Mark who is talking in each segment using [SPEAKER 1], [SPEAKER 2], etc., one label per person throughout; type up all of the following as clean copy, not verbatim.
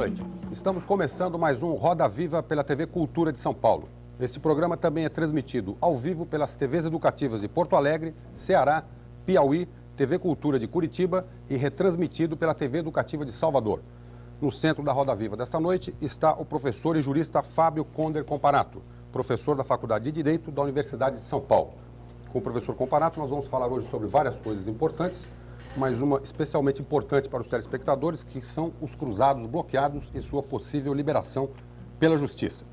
[SPEAKER 1] noite. Estamos começando mais um Roda Viva pela TV Cultura de São Paulo. Este programa também é transmitido ao vivo pelas TVs educativas de Porto Alegre, Ceará, Piauí, TV Cultura de Curitiba e retransmitido pela TV Educativa de Salvador. No centro da Roda Viva desta noite está o professor e jurista Fábio Conder Comparato, professor da Faculdade de Direito da Universidade de São Paulo. Com o professor Comparato nós vamos falar hoje sobre várias coisas importantes, mas uma especialmente importante para os telespectadores, que são os cruzados bloqueados e sua possível liberação pela Justiça.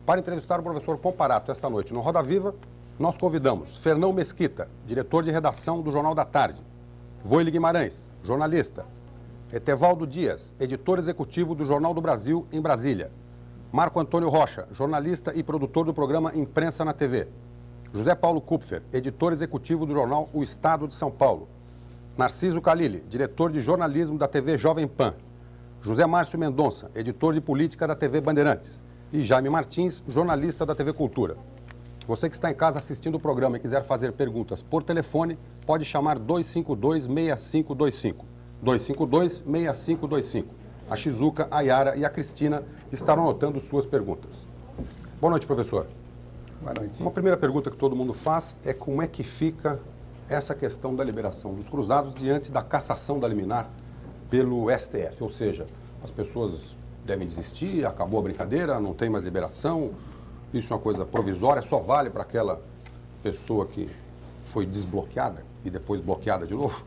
[SPEAKER 1] Para entrevistar o professor Comparato esta noite no Roda Viva, nós convidamos Fernão Mesquita, diretor de redação do Jornal da Tarde, Voile Guimarães, jornalista, Etevaldo Dias, editor executivo do Jornal do Brasil em Brasília, Marco Antônio Rocha, jornalista e produtor do programa Imprensa na TV, José Paulo Kupfer, editor executivo do jornal O Estado de São Paulo, Narciso Calili, diretor de jornalismo da TV Jovem Pan, José Márcio Mendonça, editor de política da TV Bandeirantes, e Jaime Martins, jornalista da TV Cultura. Você que está em casa assistindo o programa e quiser fazer perguntas por telefone, pode chamar 252-6525. 252-6525. A Shizuka, a Yara e a Cristina estarão anotando suas perguntas. Boa noite, professor.
[SPEAKER 2] Boa noite.
[SPEAKER 1] Uma primeira pergunta que todo mundo faz é como é que fica essa questão da liberação dos cruzados diante da cassação da liminar pelo STF. Ou seja, as pessoas devem desistir, acabou a brincadeira, não tem mais liberação, isso é uma coisa provisória, só vale para aquela pessoa que foi desbloqueada e depois bloqueada de novo?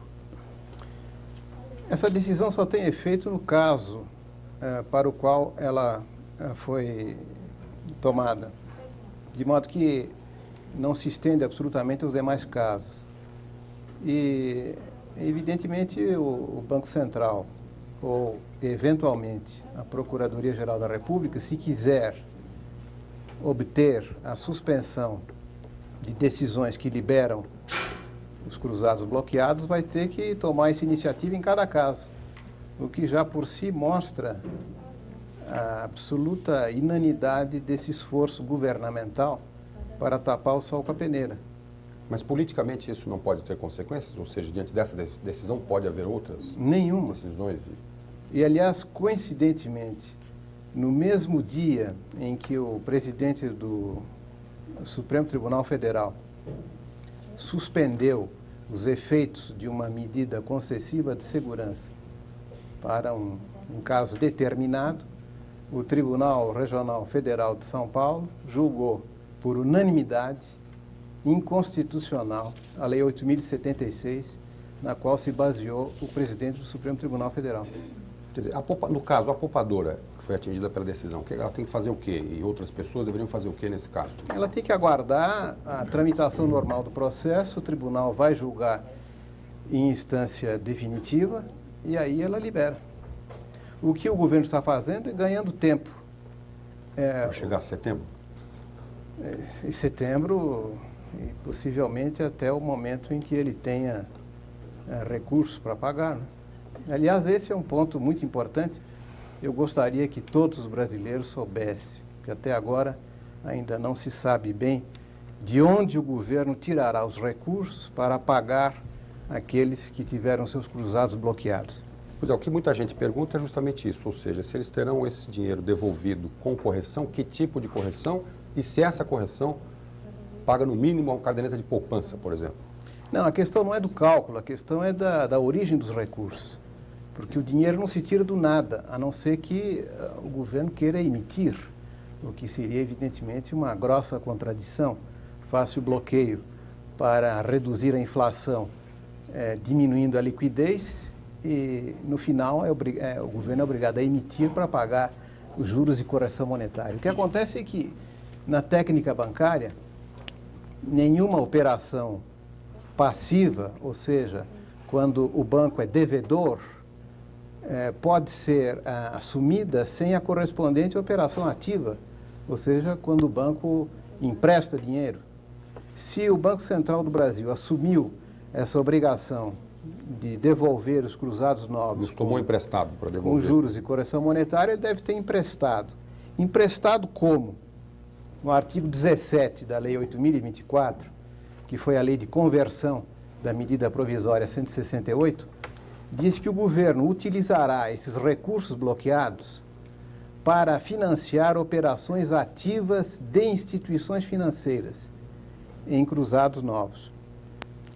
[SPEAKER 2] Essa decisão só tem efeito no caso para o qual ela foi tomada, de modo que não se estende absolutamente aos demais casos. E, evidentemente, o Banco Central, ou, eventualmente, a Procuradoria-Geral da República, se quiser obter a suspensão de decisões que liberam os cruzados bloqueados, vai ter que tomar essa iniciativa em cada caso, o que já por si mostra a absoluta inanidade desse esforço governamental para tapar o sol com a peneira.
[SPEAKER 1] Mas politicamente isso não pode ter consequências? Ou seja, diante dessa decisão pode haver outras
[SPEAKER 2] Nenhuma.
[SPEAKER 1] decisões?
[SPEAKER 2] E, aliás, coincidentemente, no mesmo dia em que o presidente do Supremo Tribunal Federal suspendeu os efeitos de uma medida concessiva de segurança para um caso determinado, o Tribunal Regional Federal de São Paulo julgou por unanimidade inconstitucional a Lei 8.076, na qual se baseou o presidente do Supremo Tribunal Federal.
[SPEAKER 1] Quer dizer, no caso, a poupadora que foi atingida pela decisão, ela tem que fazer o quê? E outras pessoas deveriam fazer o quê nesse caso?
[SPEAKER 2] Ela tem que aguardar a tramitação normal do processo, o tribunal vai julgar em instância definitiva e aí ela libera. O que o governo está fazendo é ganhando tempo.
[SPEAKER 1] Para chegar a setembro?
[SPEAKER 2] Em setembro, e possivelmente até o momento em que ele tenha recursos para pagar, né? Aliás, esse é um ponto muito importante. Eu gostaria que todos os brasileiros soubessem, que até agora ainda não se sabe bem de onde o governo tirará os recursos para pagar aqueles que tiveram seus cruzados bloqueados.
[SPEAKER 1] Pois é, o que muita gente pergunta é justamente isso, ou seja, se eles terão esse dinheiro devolvido com correção, que tipo de correção e se essa correção paga no mínimo uma caderneta de poupança, por exemplo.
[SPEAKER 2] Não, a questão não é do cálculo, a questão é da origem dos recursos. Porque o dinheiro não se tira do nada, a não ser que o governo queira emitir, o que seria, evidentemente, uma grossa contradição. Faça o bloqueio para reduzir a inflação, diminuindo a liquidez, e, no final, o governo é obrigado a emitir para pagar os juros e correção monetária. O que acontece é que, na técnica bancária, nenhuma operação passiva, ou seja, quando o banco é devedor, pode ser assumida sem a correspondente operação ativa, ou seja, quando o banco empresta dinheiro. Se o Banco Central do Brasil assumiu essa obrigação de devolver os cruzados novos,
[SPEAKER 1] tomou emprestado para devolver,
[SPEAKER 2] com juros e correção monetária, ele deve ter emprestado. Emprestado como? No artigo 17 da Lei 8.024, que foi a lei de conversão da medida provisória 168, diz que o governo utilizará esses recursos bloqueados para financiar operações ativas de instituições financeiras em cruzados novos.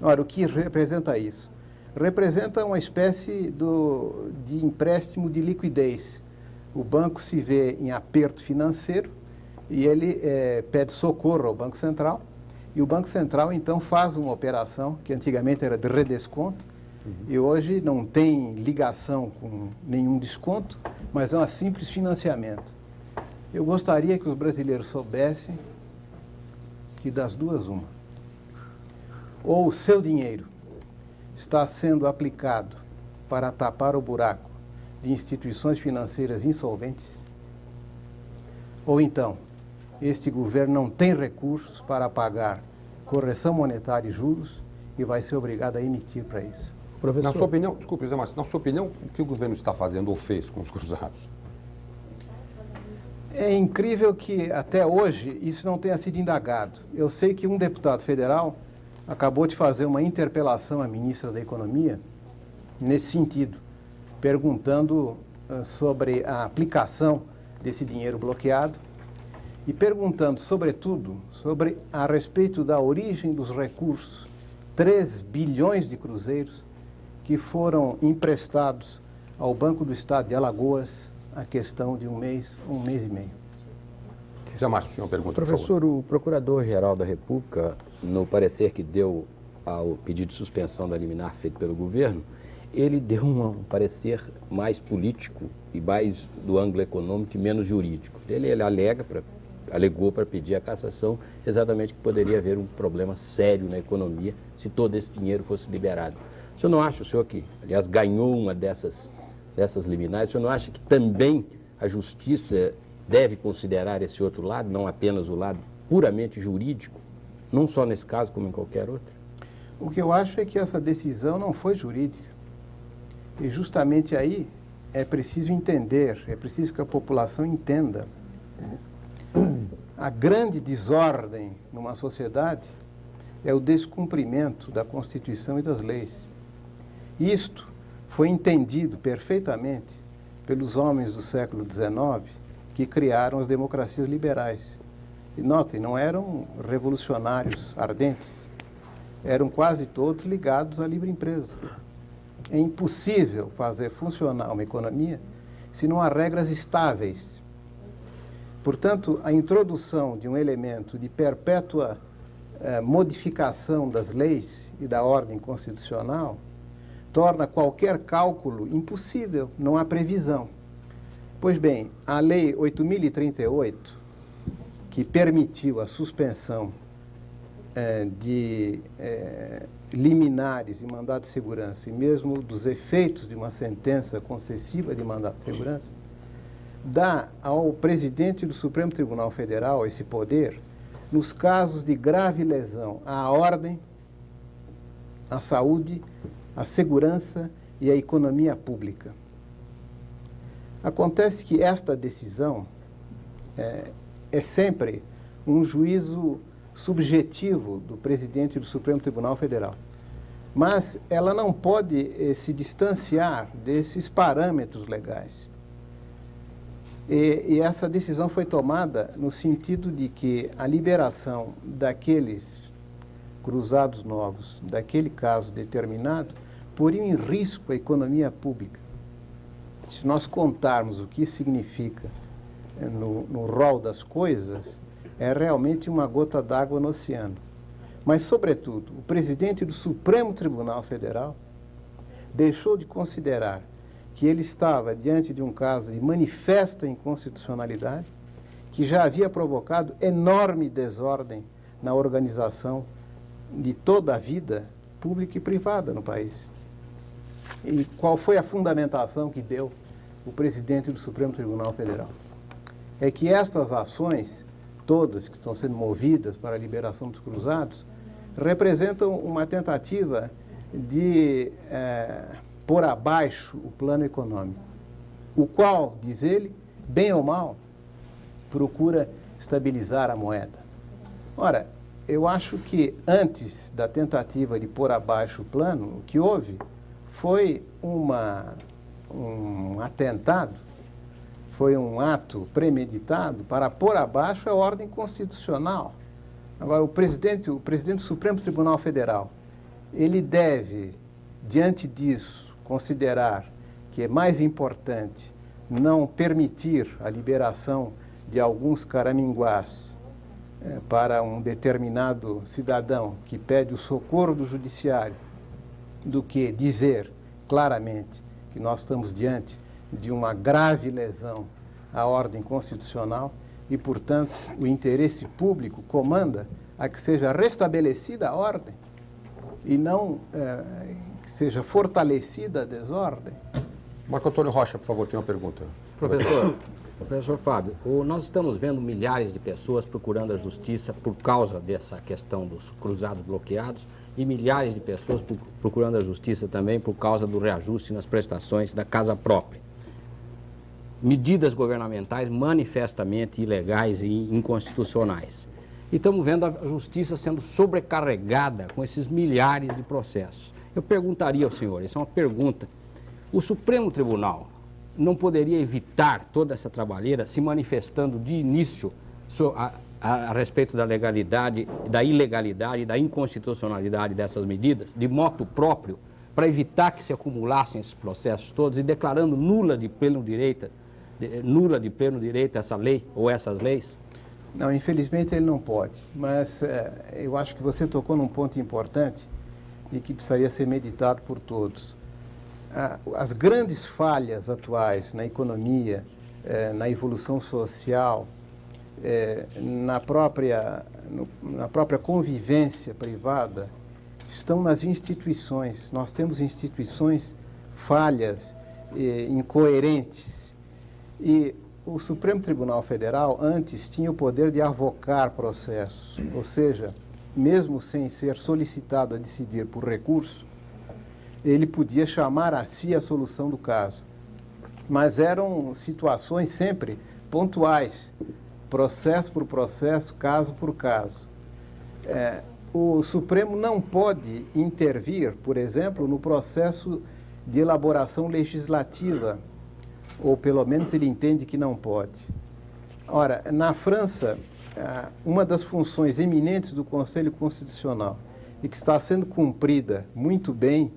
[SPEAKER 2] Ora, o que representa isso? Representa uma espécie de empréstimo de liquidez. O banco se vê em aperto financeiro e ele pede socorro ao Banco Central, e o Banco Central, então, faz uma operação que antigamente era de redesconto, e hoje não tem ligação com nenhum desconto, mas é um simples financiamento. Eu gostaria que os brasileiros soubessem que das duas uma. Ou o seu dinheiro está sendo aplicado para tapar o buraco de instituições financeiras insolventes, ou então este governo não tem recursos para pagar correção monetária e juros e vai ser obrigado a emitir para isso.
[SPEAKER 1] Professor, na sua opinião, desculpe, Zé Márcio, na sua opinião, o que o governo está fazendo ou fez com os cruzados?
[SPEAKER 2] É incrível que até hoje isso não tenha sido indagado. Eu sei que um deputado federal acabou de fazer uma interpelação à ministra da Economia nesse sentido, perguntando sobre a aplicação desse dinheiro bloqueado e perguntando, sobretudo, sobre a respeito da origem dos recursos, 3 bilhões de cruzeiros que foram emprestados ao Banco do Estado de Alagoas a questão de um mês e meio.
[SPEAKER 1] Zé Márcio, tinha uma pergunta,
[SPEAKER 3] professor, o Procurador-Geral da República, no parecer que deu ao pedido de suspensão da liminar feito pelo governo, ele deu um parecer mais político e mais do ângulo econômico e menos jurídico. Ele alegou para pedir a cassação exatamente que poderia haver um problema sério na economia se todo esse dinheiro fosse liberado. O senhor não acha, o senhor que, aliás, ganhou uma dessas liminares, o senhor não acha que também a justiça deve considerar esse outro lado, não apenas o lado puramente jurídico, não só nesse caso como em qualquer outro?
[SPEAKER 2] O que eu acho é que essa decisão não foi jurídica. E justamente aí é preciso entender, é preciso que a população entenda. A grande desordem numa sociedade é o descumprimento da Constituição e das leis. Isto foi entendido perfeitamente pelos homens do século XIX que criaram as democracias liberais. E notem, não eram revolucionários ardentes, eram quase todos ligados à livre empresa. É impossível fazer funcionar uma economia se não há regras estáveis. Portanto, a introdução de um elemento de perpétua modificação das leis e da ordem constitucional torna qualquer cálculo impossível, não há previsão. Pois bem, a Lei 8.038, que permitiu a suspensão de liminares e mandado de segurança, e mesmo dos efeitos de uma sentença concessiva de mandado de segurança, dá ao presidente do Supremo Tribunal Federal esse poder nos casos de grave lesão à ordem, à saúde, à segurança e à economia pública. Acontece que esta decisão é sempre um juízo subjetivo do presidente do Supremo Tribunal Federal. Mas ela não pode se distanciar desses parâmetros legais. E essa decisão foi tomada no sentido de que a liberação daqueles cruzados novos, daquele caso determinado, poria em risco a economia pública. Se nós contarmos o que isso significa no rol das coisas, é realmente uma gota d'água no oceano. Mas, sobretudo, o presidente do Supremo Tribunal Federal deixou de considerar que ele estava diante de um caso de manifesta inconstitucionalidade, que já havia provocado enorme desordem na organização de toda a vida pública e privada no país. E qual foi a fundamentação que deu o presidente do Supremo Tribunal Federal? É que estas ações, todas que estão sendo movidas para a liberação dos cruzados, representam uma tentativa de pôr abaixo o plano econômico, o qual, diz ele, bem ou mal, procura estabilizar a moeda. Ora, eu acho que antes da tentativa de pôr abaixo o plano, o que houve foi um atentado foi um ato premeditado para pôr abaixo a ordem constitucional. Agora, o presidente do Supremo Tribunal Federal, ele deve, diante disso, considerar que é mais importante não permitir a liberação de alguns caraminguás para um determinado cidadão que pede o socorro do judiciário, do que dizer claramente que nós estamos diante de uma grave lesão à ordem constitucional e, portanto, o interesse público comanda a que seja restabelecida a ordem e não que seja fortalecida a desordem.
[SPEAKER 1] Marco Antônio Rocha, por favor, tem uma pergunta.
[SPEAKER 3] Professor Fábio, nós estamos vendo milhares de pessoas procurando a justiça por causa dessa questão dos cruzados bloqueados e milhares de pessoas procurando a justiça também por causa do reajuste nas prestações da casa própria. Medidas governamentais manifestamente ilegais e inconstitucionais. E estamos vendo a justiça sendo sobrecarregada com esses milhares de processos. Eu perguntaria ao senhor, essa é uma pergunta, o Supremo Tribunal não poderia evitar toda essa trabalheira se manifestando de início a respeito da legalidade, da ilegalidade, da inconstitucionalidade dessas medidas, de motu próprio, para evitar que se acumulassem esses processos todos e declarando nula de pleno direito essa lei ou essas leis?
[SPEAKER 2] Não, infelizmente ele não pode, mas eu acho que você tocou num ponto importante e que precisaria ser meditado por todos. As grandes falhas atuais na economia, na evolução social, na própria convivência privada, estão nas instituições. Nós temos instituições falhas, incoerentes. E o Supremo Tribunal Federal antes tinha o poder de avocar processos, ou seja, mesmo sem ser solicitado a decidir por recurso, ele podia chamar a si a solução do caso. Mas eram situações sempre pontuais, processo por processo, caso por caso. O Supremo não pode intervir, por exemplo, no processo de elaboração legislativa, ou pelo menos ele entende que não pode. Ora, na França, uma das funções eminentes do Conselho Constitucional e que está sendo cumprida muito bem,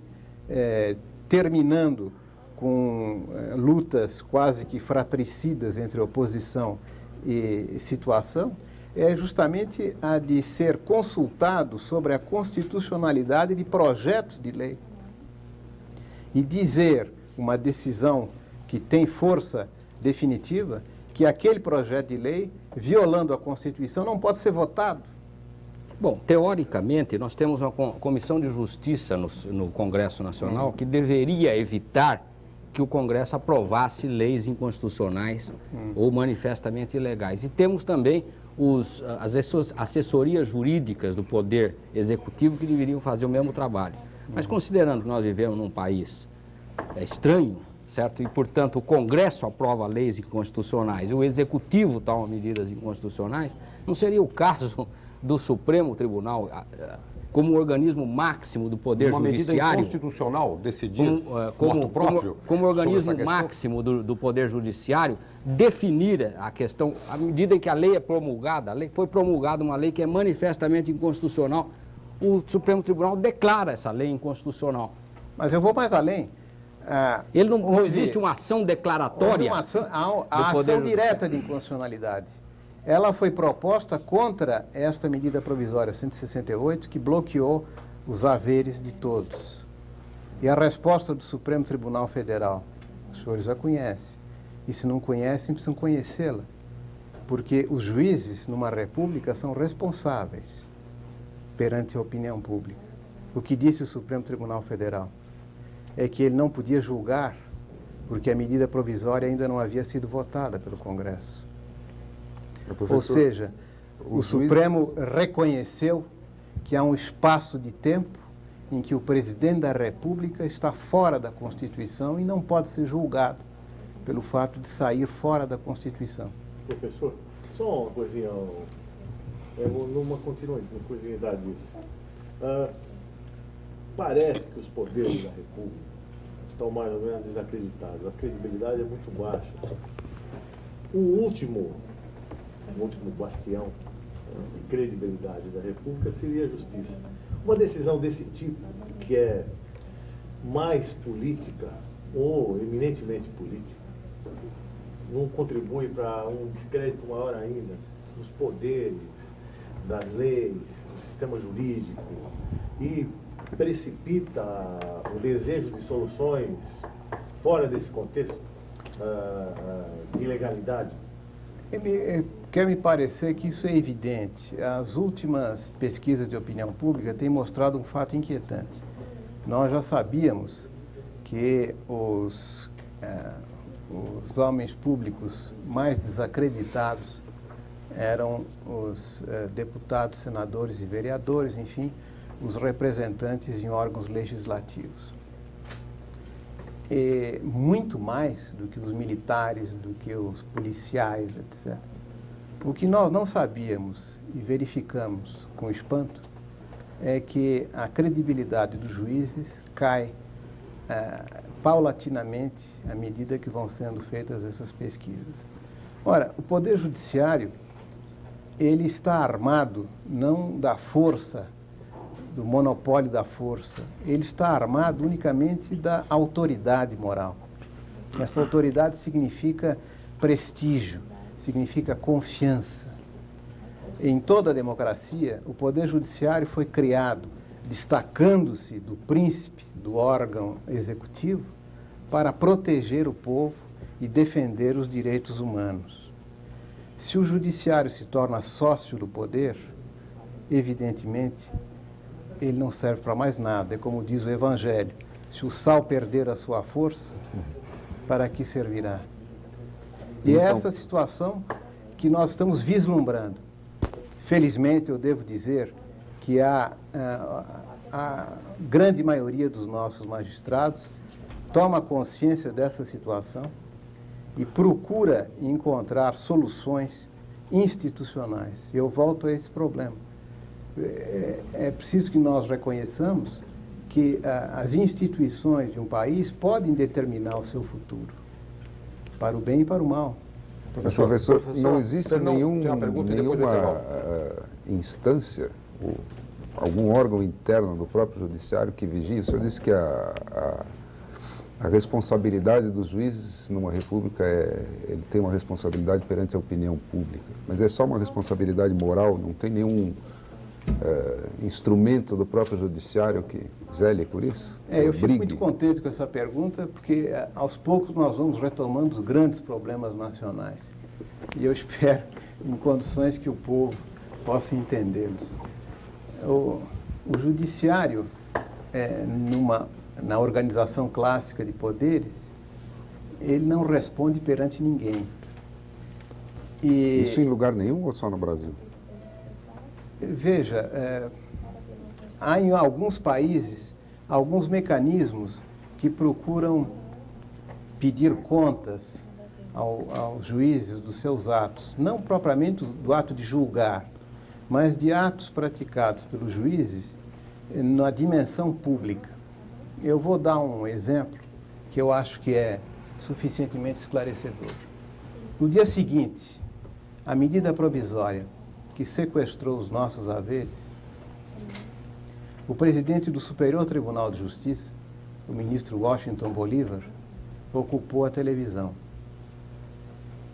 [SPEAKER 2] terminando com lutas quase que fratricidas entre oposição e situação, é justamente a de ser consultado sobre a constitucionalidade de projetos de lei e dizer uma decisão que tem força definitiva que aquele projeto de lei, violando a Constituição, não pode ser votado.
[SPEAKER 3] Bom, teoricamente, nós temos uma comissão de justiça no Congresso Nacional que deveria evitar que o Congresso aprovasse leis inconstitucionais ou manifestamente ilegais. E temos também as assessorias jurídicas do Poder Executivo que deveriam fazer o mesmo trabalho. Mas considerando que nós vivemos num país estranho, certo? E, portanto, o Congresso aprova leis inconstitucionais e o Executivo toma medidas inconstitucionais, não seria o caso do Supremo Tribunal, como organismo máximo do Poder Judiciário... Uma medida
[SPEAKER 1] inconstitucional decidir motu próprio?
[SPEAKER 3] Como organismo máximo do Poder Judiciário, definir a questão, à medida em que a lei é promulgada, foi promulgada uma lei que é manifestamente inconstitucional, o Supremo Tribunal declara essa lei inconstitucional.
[SPEAKER 2] Mas eu vou mais além.
[SPEAKER 3] Não existe uma ação declaratória?
[SPEAKER 2] A ação direta de inconstitucionalidade. Ela foi proposta contra esta medida provisória 168, que bloqueou os haveres de todos. E a resposta do Supremo Tribunal Federal, os senhores já conhecem. E se não conhecem, precisam conhecê-la. Porque os juízes, numa república, são responsáveis perante a opinião pública. O que disse o Supremo Tribunal Federal é que ele não podia julgar porque a medida provisória ainda não havia sido votada pelo Congresso. Ou seja, o Supremo reconheceu que há um espaço de tempo em que o presidente da República está fora da Constituição e não pode ser julgado pelo fato de sair fora da Constituição.
[SPEAKER 4] Professor, só uma coisinha, numa continuidade disso. Parece que os poderes da República estão mais ou menos desacreditados. A credibilidade é muito baixa. o último bastião de credibilidade da República seria a justiça. Uma decisão desse tipo, que é mais política ou eminentemente política, não contribui para um descrédito maior ainda dos poderes, das leis, do sistema jurídico e precipita o desejo de soluções fora desse contexto de legalidade?
[SPEAKER 2] Quer me parecer que isso é evidente. As últimas pesquisas de opinião pública têm mostrado um fato inquietante. Nós já sabíamos que os homens públicos mais desacreditados eram os deputados, senadores e vereadores, enfim, os representantes em órgãos legislativos. E muito mais do que os militares, do que os policiais, etc. O que nós não sabíamos e verificamos com espanto é que a credibilidade dos juízes cai paulatinamente à medida que vão sendo feitas essas pesquisas. Ora, o Poder Judiciário, ele está armado não da força, do monopólio da força, ele está armado unicamente da autoridade moral. Essa autoridade significa prestígio, significa confiança. Em toda a democracia, o Poder Judiciário foi criado destacando-se do príncipe, do órgão executivo, para proteger o povo e defender os direitos humanos. Se o Judiciário se torna sócio do poder, evidentemente, ele não serve para mais nada. É como diz o Evangelho, se o sal perder a sua força, para que servirá? E é essa situação que nós estamos vislumbrando. Felizmente, eu devo dizer que a grande maioria dos nossos magistrados toma consciência dessa situação e procura encontrar soluções institucionais. Eu volto a esse problema. É preciso que nós reconheçamos que as instituições de um país podem determinar o seu futuro, para o bem e para o mal.
[SPEAKER 5] Professor, não existe nenhuma instância, algum órgão interno do próprio judiciário que vigie? O senhor disse que a responsabilidade dos juízes numa república ele tem uma responsabilidade perante a opinião pública, mas é só uma responsabilidade moral, não tem nenhum instrumento do próprio judiciário que zele por isso?
[SPEAKER 2] Eu fico muito contente com essa pergunta, porque aos poucos nós vamos retomando os grandes problemas nacionais. E eu espero, em condições que o povo possa entendê-los. O judiciário, na organização clássica de poderes, ele não responde perante ninguém.
[SPEAKER 5] Isso em lugar nenhum ou só no Brasil?
[SPEAKER 2] Veja, há em alguns países alguns mecanismos que procuram pedir contas aos juízes dos seus atos, não propriamente do ato de julgar, mas de atos praticados pelos juízes na dimensão pública. Eu vou dar um exemplo que eu acho que é suficientemente esclarecedor. No dia seguinte, a medida provisória que sequestrou os nossos haveres, o presidente do Superior Tribunal de Justiça, o ministro Washington Bolívar, ocupou a televisão.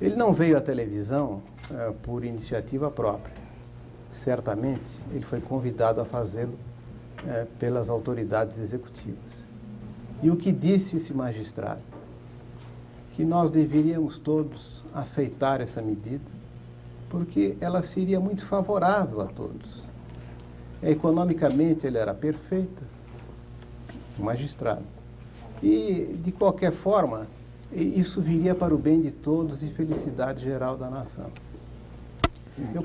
[SPEAKER 2] Ele não veio à televisão por iniciativa própria. Certamente, ele foi convidado a fazê-lo pelas autoridades executivas. E o que disse esse magistrado? Que nós deveríamos todos aceitar essa medida, porque ela seria muito favorável a todos. Economicamente, ele era perfeito, o magistrado. E, de qualquer forma, isso viria para o bem de todos e felicidade geral da nação. Eu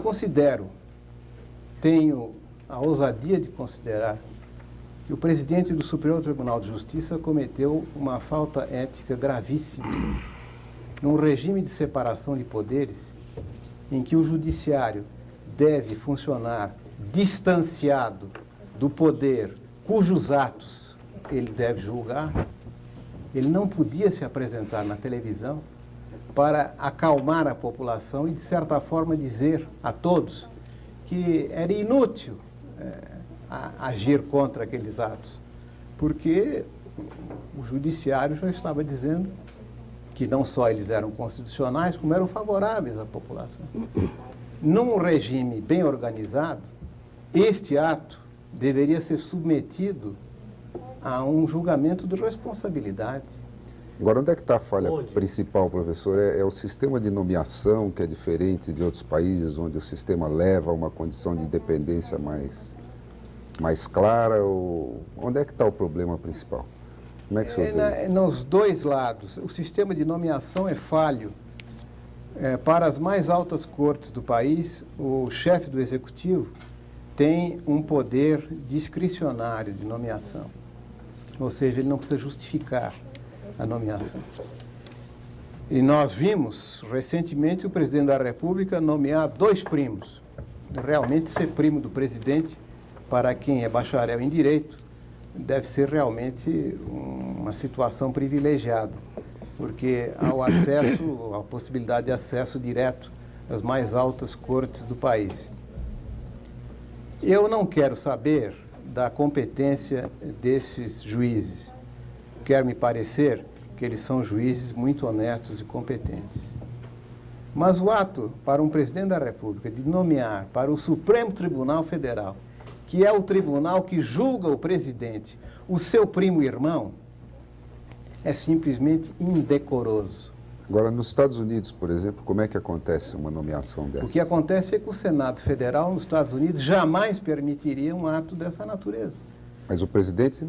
[SPEAKER 2] tenho a ousadia de considerar que o presidente do Superior Tribunal de Justiça cometeu uma falta ética gravíssima num regime de separação de poderes em que o judiciário deve funcionar distanciado do poder cujos atos ele deve julgar. Ele não podia se apresentar na televisão para acalmar a população e, de certa forma, dizer a todos que era inútil agir contra aqueles atos, porque o judiciário já estava dizendo que não só eles eram constitucionais, como eram favoráveis à população. Num regime bem organizado, este ato deveria ser submetido a um julgamento de responsabilidade.
[SPEAKER 5] Agora, onde é que está a falha
[SPEAKER 4] Onde?
[SPEAKER 5] principal, professor? É o sistema de nomeação, que é diferente de outros países, onde o sistema leva a uma condição de independência mais clara? Ou onde é que está o problema principal? Como é que o senhor vê?
[SPEAKER 2] Nos dois lados. O sistema de nomeação é falho. Para as mais altas cortes do país, o chefe do executivo tem um poder discricionário de nomeação. Ou seja, ele não precisa justificar a nomeação. E nós vimos recentemente o presidente da República nomear 2 primos. Realmente ser primo do presidente, para quem é bacharel em direito, deve ser realmente uma situação privilegiada, porque há o acesso, a possibilidade de acesso direto às mais altas cortes do país. Eu não quero saber da competência desses juízes. Quer me parecer que eles são juízes muito honestos e competentes. Mas o ato para um presidente da República de nomear para o Supremo Tribunal Federal, que é o tribunal que julga o presidente, o seu primo irmão, é simplesmente indecoroso.
[SPEAKER 5] Agora, nos Estados Unidos, por exemplo, como é que acontece uma nomeação dessa?
[SPEAKER 2] O que acontece é que o Senado Federal nos Estados Unidos jamais permitiria um ato dessa natureza.
[SPEAKER 5] Mas o presidente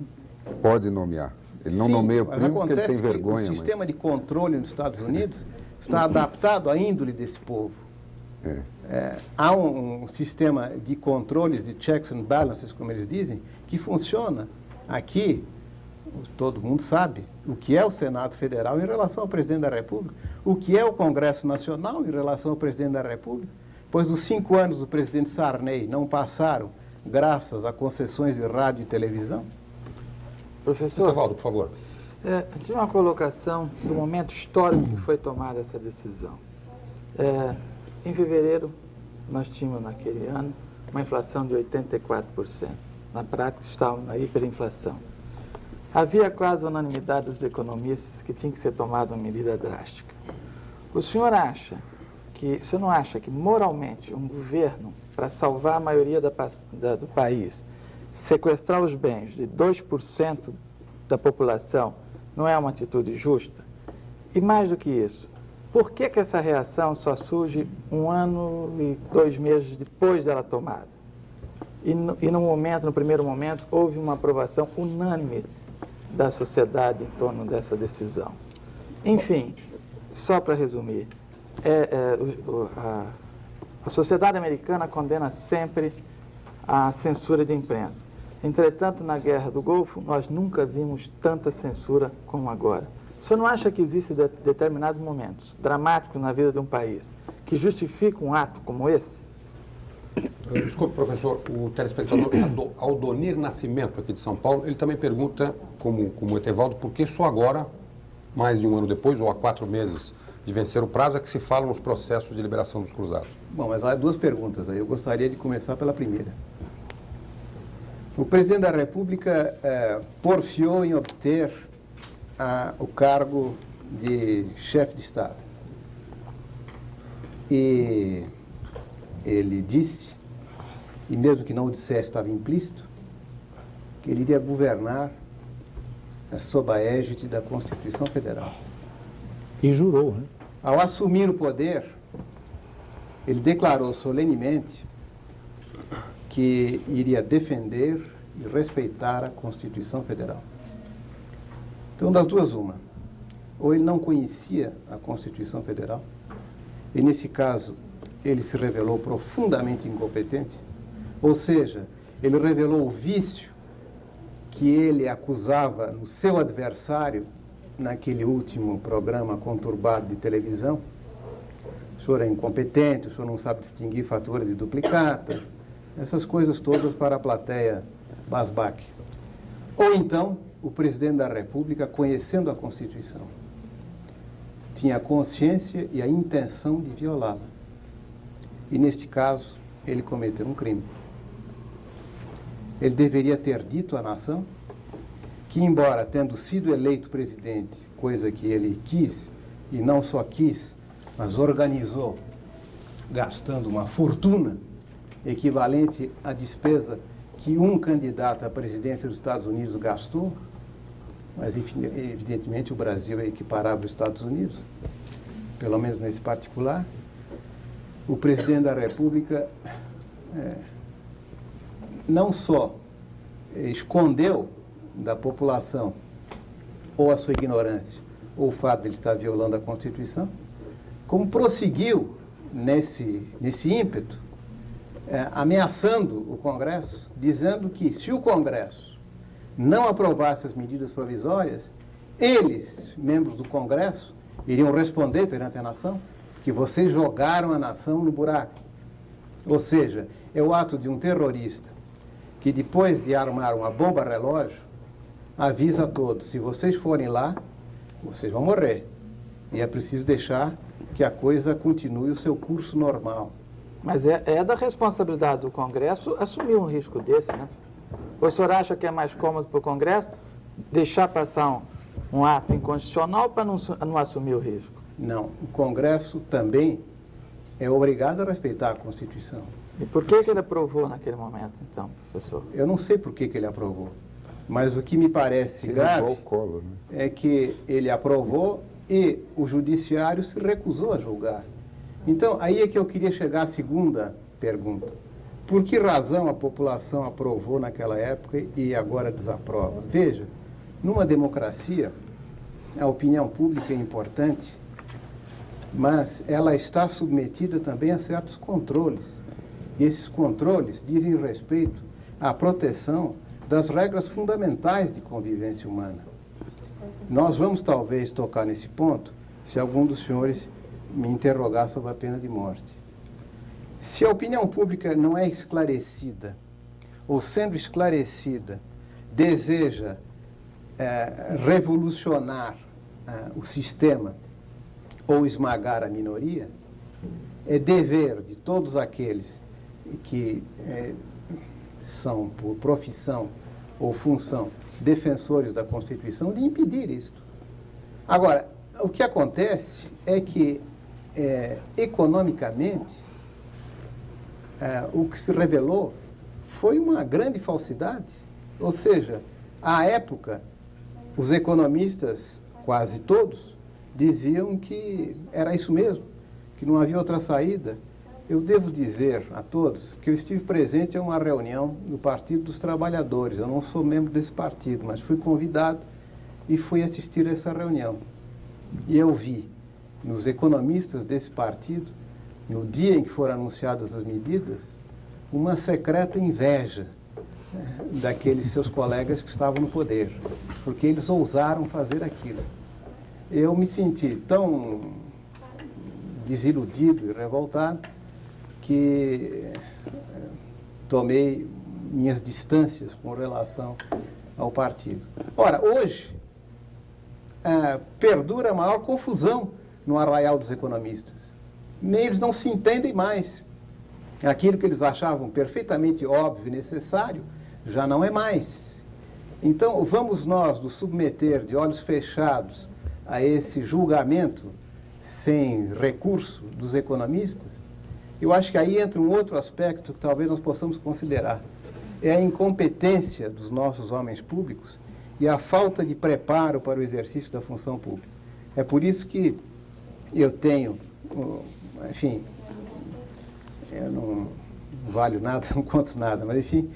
[SPEAKER 5] pode nomear. Ele não nomeia o primo porque ele tem vergonha.
[SPEAKER 2] O sistema de controle nos Estados Unidos está adaptado à índole desse povo. Há um sistema de controles, de checks and balances, como eles dizem, que funciona. Aqui, todo mundo sabe o que é o Senado Federal em relação ao presidente da República, o que é o Congresso Nacional em relação ao presidente da República, pois os 5 anos do presidente Sarney não passaram graças a concessões de rádio e televisão.
[SPEAKER 6] Professor,
[SPEAKER 1] Etevaldo, por favor.
[SPEAKER 6] tinha uma colocação do momento histórico que foi tomada essa decisão. Em fevereiro, nós tínhamos naquele ano uma inflação de 84%. Na prática, estava na hiperinflação. Havia quase unanimidade dos economistas que tinha que ser tomada uma medida drástica. O senhor não acha que moralmente um governo, para salvar a maioria do país, sequestrar os bens de 2% da população não é uma atitude justa? E mais do que isso, por que essa reação só surge 1 ano e 2 meses depois dela tomada? E no primeiro momento, houve uma aprovação unânime da sociedade em torno dessa decisão. Enfim, só para resumir, a sociedade americana condena sempre a censura de imprensa. Entretanto, na Guerra do Golfo, nós nunca vimos tanta censura como agora. O senhor não acha que existem determinados momentos dramáticos na vida de um país que justificam um ato como esse?
[SPEAKER 1] Desculpe, professor, o telespectador Aldonir Nascimento, aqui de São Paulo, ele também pergunta, como o Etevaldo, por que só agora, mais de 1 ano depois, ou há 4 meses de vencer o prazo, é que se fala nos processos de liberação dos cruzados?
[SPEAKER 2] Bom, mas há 2 perguntas aí. Eu gostaria de começar pela primeira. O presidente da República porfiou em obter o cargo de chefe de Estado. E ele disse, e mesmo que não o dissesse, estava implícito, que ele iria governar sob a égide da Constituição Federal.
[SPEAKER 7] E jurou, né?
[SPEAKER 2] Ao assumir o poder, ele declarou solenemente que iria defender e respeitar a Constituição Federal. Então, das duas, uma. Ou ele não conhecia a Constituição Federal, e nesse caso ele se revelou profundamente incompetente, ou seja, ele revelou o vício que ele acusava no seu adversário naquele último programa conturbado de televisão. O senhor é incompetente, o senhor não sabe distinguir fatura de duplicata, essas coisas todas para a plateia basbaque. Ou então, o presidente da República, conhecendo a Constituição, tinha a consciência e a intenção de violá-la. E, neste caso, ele cometeu um crime. Ele deveria ter dito à nação que, embora tendo sido eleito presidente, coisa que ele quis, e não só quis, mas organizou, gastando uma fortuna equivalente à despesa que um candidato à presidência dos Estados Unidos gastou, mas evidentemente o Brasil é equiparável aos Estados Unidos, pelo menos nesse particular. O presidente da República não só escondeu da população ou a sua ignorância ou o fato de ele estar violando a Constituição, como prosseguiu nesse ímpeto, ameaçando o Congresso, dizendo que se o Congresso não aprovasse as medidas provisórias, eles, membros do Congresso, iriam responder perante a nação que vocês jogaram a nação no buraco. Ou seja, é o ato de um terrorista que, depois de armar uma bomba relógio, avisa a todos: se vocês forem lá, vocês vão morrer. E é preciso deixar que a coisa continue o seu curso normal.
[SPEAKER 6] Mas é da responsabilidade do Congresso assumir um risco desse, né? O senhor acha que é mais cômodo para o Congresso deixar passar um ato inconstitucional para não assumir o risco?
[SPEAKER 2] Não, o Congresso também é obrigado a respeitar a Constituição.
[SPEAKER 6] E por que ele aprovou naquele momento, então, professor?
[SPEAKER 2] Eu não sei por que ele aprovou, mas o que me parece grave é que ele aprovou e o Judiciário se recusou a julgar. Então, aí é que eu queria chegar à segunda pergunta. Por que razão a população aprovou naquela época e agora desaprova? Veja, numa democracia, a opinião pública é importante, mas ela está submetida também a certos controles. E esses controles dizem respeito à proteção das regras fundamentais de convivência humana. Nós vamos talvez tocar nesse ponto se algum dos senhores me interrogar sobre a pena de morte. Se a opinião pública não é esclarecida, ou sendo esclarecida, deseja revolucionar o sistema ou esmagar a minoria, é dever de todos aqueles que são, por profissão ou função, defensores da Constituição, de impedir isto. Agora, o que acontece é que, economicamente, o que se revelou foi uma grande falsidade. Ou seja, à época, os economistas, quase todos, diziam que era isso mesmo, que não havia outra saída. Eu devo dizer a todos que eu estive presente em uma reunião do Partido dos Trabalhadores. Eu não sou membro desse partido, mas fui convidado e fui assistir a essa reunião. E eu vi nos economistas desse partido, no dia em que foram anunciadas as medidas, uma secreta inveja daqueles seus colegas que estavam no poder, porque eles ousaram fazer aquilo. Eu me senti tão desiludido e revoltado que tomei minhas distâncias com relação ao partido. Ora, hoje, perdura a maior confusão no arraial dos economistas. Nem eles não se entendem mais. Aquilo que eles achavam perfeitamente óbvio e necessário já não é mais. Então, vamos nós nos submeter de olhos fechados a esse julgamento sem recurso dos economistas? Eu acho que aí entra um outro aspecto que talvez nós possamos considerar. É a incompetência dos nossos homens públicos e a falta de preparo para o exercício da função pública. É por isso que eu tenho, enfim, eu não valho nada, não conto nada, mas enfim,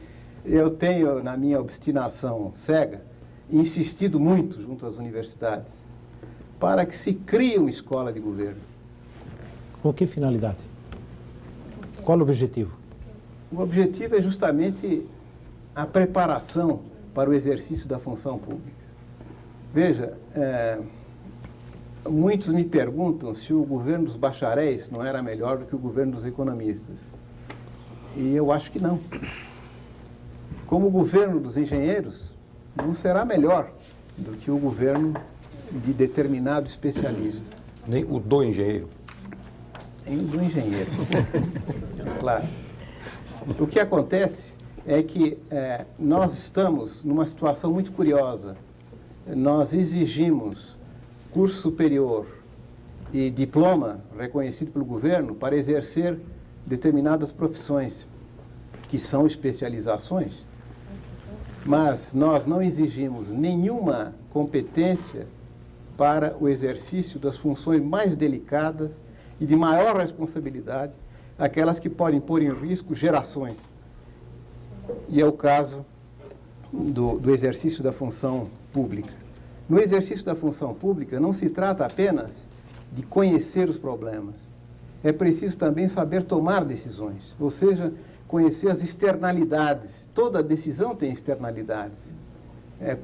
[SPEAKER 2] eu tenho, na minha obstinação cega, insistido muito junto às universidades para que se crie uma escola de governo.
[SPEAKER 7] Com que finalidade? Qual o objetivo?
[SPEAKER 2] O objetivo é justamente a preparação para o exercício da função pública. Veja, muitos me perguntam se o governo dos bacharéis não era melhor do que o governo dos economistas. E eu acho que não. Como o governo dos engenheiros não será melhor do que o governo de determinado especialista.
[SPEAKER 1] Nem o do engenheiro?
[SPEAKER 2] Nem o do engenheiro. Claro. O que acontece é que nós estamos numa situação muito curiosa. Nós exigimos curso superior e diploma reconhecido pelo governo para exercer determinadas profissões, que são especializações, mas nós não exigimos nenhuma competência para o exercício das funções mais delicadas e de maior responsabilidade, aquelas que podem pôr em risco gerações. E é o caso do exercício da função pública. No exercício da função pública, não se trata apenas de conhecer os problemas. É preciso também saber tomar decisões, ou seja, conhecer as externalidades. Toda decisão tem externalidades.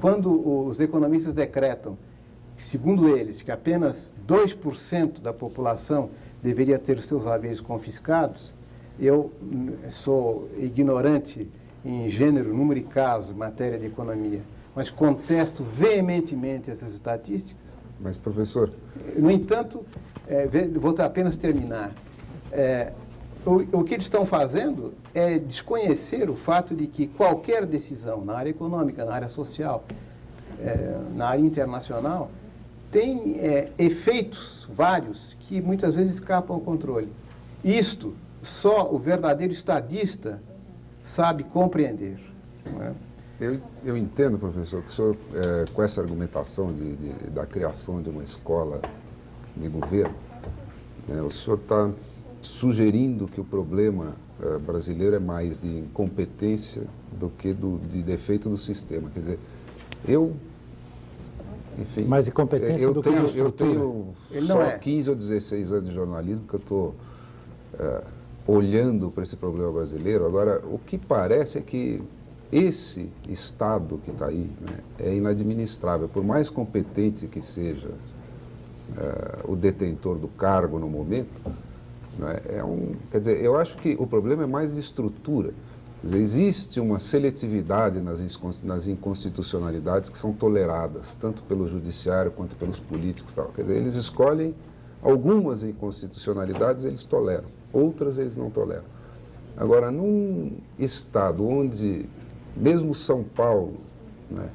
[SPEAKER 2] Quando os economistas decretam, segundo eles, que apenas 2% da população deveria ter seus haveres confiscados, eu sou ignorante em gênero, número e caso, matéria de economia, mas contesto veementemente essas estatísticas.
[SPEAKER 5] Mas, professor...
[SPEAKER 2] No entanto, vou apenas terminar. O que eles estão fazendo é desconhecer o fato de que qualquer decisão na área econômica, na área social, na área internacional, tem efeitos vários que muitas vezes escapam ao controle. Isto só o verdadeiro estadista sabe compreender. Não é?
[SPEAKER 5] Eu entendo, professor, que o senhor, com essa argumentação da criação de uma escola de governo, o senhor está sugerindo que o problema brasileiro é mais de incompetência do que de defeito do sistema. Quer dizer, enfim...
[SPEAKER 7] Mais de competência do que de estrutura.
[SPEAKER 5] Eu tenho só 15 ou 16 anos de jornalismo que eu estou olhando para esse problema brasileiro. Agora, o que parece é que esse Estado que está aí, né, é inadministrável. Por mais competente que seja o detentor do cargo no momento, né, quer dizer, eu acho que o problema é mais de estrutura. Quer dizer, existe uma seletividade nas inconstitucionalidades que são toleradas, tanto pelo judiciário quanto pelos políticos. Tal. Quer dizer, eles escolhem algumas inconstitucionalidades, eles toleram, outras eles não toleram. Agora, num Estado onde mesmo São Paulo, né,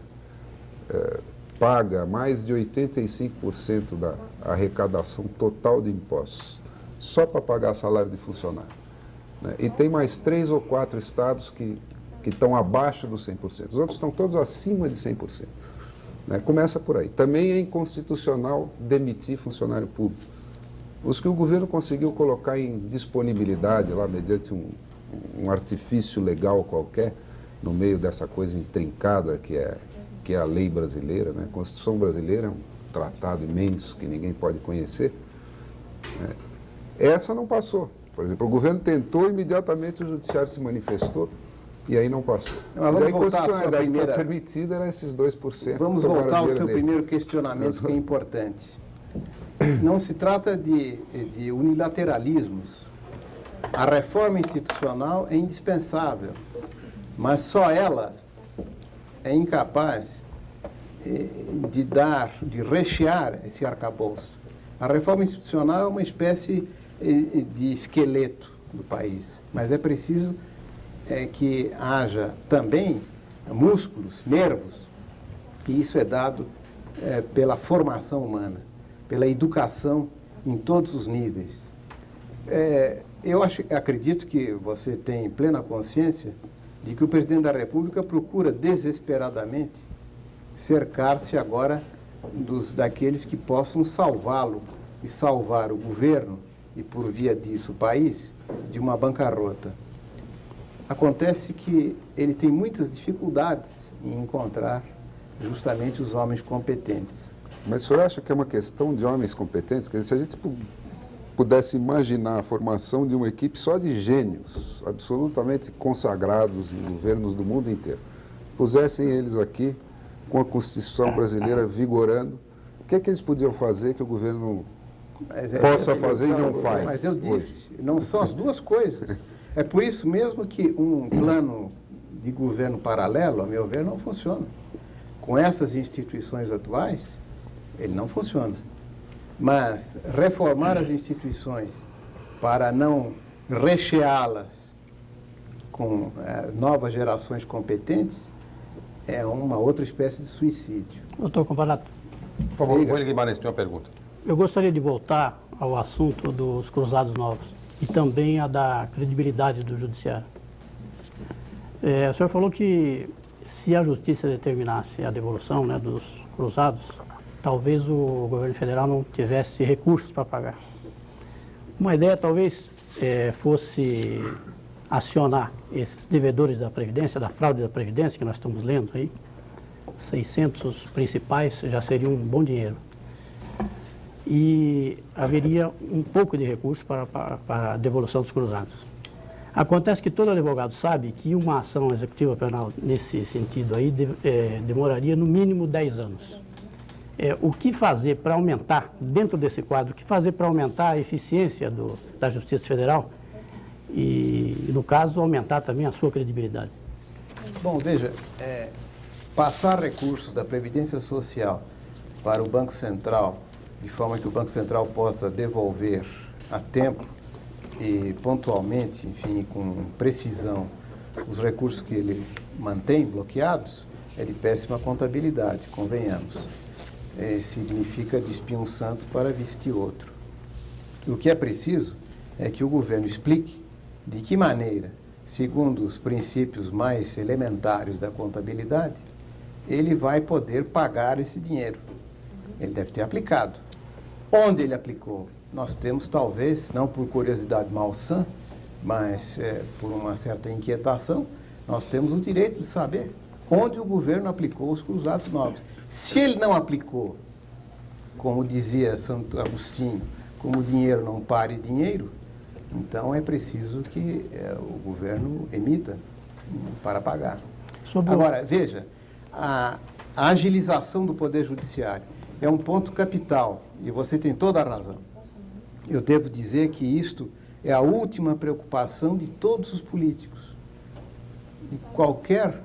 [SPEAKER 5] paga mais de 85% da arrecadação total de impostos, só para pagar salário de funcionário, né, e tem mais 3 ou 4 estados que estão abaixo dos 100%, os outros estão todos acima de 100%. Né, começa por aí. Também é inconstitucional demitir funcionário público. Os que o governo conseguiu colocar em disponibilidade, lá mediante um artifício legal qualquer, no meio dessa coisa intrincada que é a lei brasileira, né? A Constituição brasileira é um tratado imenso que ninguém pode conhecer. Né? Essa não passou. Por exemplo, o governo tentou, imediatamente o judiciário se manifestou e aí não passou.
[SPEAKER 2] Mas vamos voltar à sua primeira...
[SPEAKER 5] permitida era esses 2%.
[SPEAKER 2] Vamos voltar ao seu primeiro questionamento, que é importante. Não se trata de unilateralismos. A reforma institucional é indispensável, mas só ela é incapaz de rechear esse arcabouço. A reforma institucional é uma espécie de esqueleto do país, mas é preciso que haja também músculos, nervos, e isso é dado pela formação humana, pela educação em todos os níveis. Acredito que você tem plena consciência de que o presidente da República procura desesperadamente cercar-se agora daqueles que possam salvá-lo e salvar o governo e, por via disso, o país, de uma bancarrota. Acontece que ele tem muitas dificuldades em encontrar justamente os homens competentes.
[SPEAKER 5] Mas o senhor acha que é uma questão de homens competentes? Quer dizer, se a gente pudesse imaginar a formação de uma equipe só de gênios, absolutamente consagrados em governos do mundo inteiro, pusessem eles aqui com a Constituição brasileira vigorando, o que é que eles podiam fazer que o governo possa fazer e não faz?
[SPEAKER 2] Mas eu disse, não são as duas coisas. É por isso mesmo que um plano de governo paralelo, a meu ver, não funciona. Com essas instituições atuais, ele não funciona. Mas reformar as instituições para não recheá-las com novas gerações competentes é uma outra espécie de suicídio.
[SPEAKER 7] Doutor Comparato.
[SPEAKER 1] Por favor, William Guimarães, tem uma pergunta.
[SPEAKER 7] Eu gostaria de voltar ao assunto dos cruzados novos e também a da credibilidade do judiciário. O senhor falou que se a justiça determinasse a devolução, né, dos cruzados, talvez o governo federal não tivesse recursos para pagar. Uma ideia talvez fosse acionar esses devedores da Previdência, da fraude da Previdência, que nós estamos lendo aí, 600 principais já seria um bom dinheiro. E haveria um pouco de recurso para a devolução dos cruzados. Acontece que todo advogado sabe que uma ação executiva penal nesse sentido aí demoraria no mínimo 10 anos. O que fazer para aumentar, dentro desse quadro, o que fazer para aumentar a eficiência da Justiça Federal e, no caso, aumentar também a sua credibilidade?
[SPEAKER 2] Bom, veja, passar recursos da Previdência Social para o Banco Central, de forma que o Banco Central possa devolver a tempo e pontualmente, enfim, com precisão, os recursos que ele mantém bloqueados, é de péssima contabilidade, convenhamos. Significa despir um santo para vestir outro. O que é preciso é que o governo explique de que maneira, segundo os princípios mais elementares da contabilidade, ele vai poder pagar esse dinheiro. Ele deve ter aplicado. Onde ele aplicou? Nós temos, talvez, não por curiosidade malsã, mas por uma certa inquietação, nós temos o direito de saber onde o governo aplicou os cruzados novos. Se ele não aplicou, como dizia Santo Agostinho, como o dinheiro não pare dinheiro, então é preciso que o governo emita para pagar. Agora, veja, a agilização do Poder Judiciário é um ponto capital, e você tem toda a razão. Eu devo dizer que isto é a última preocupação de todos os políticos, em qualquer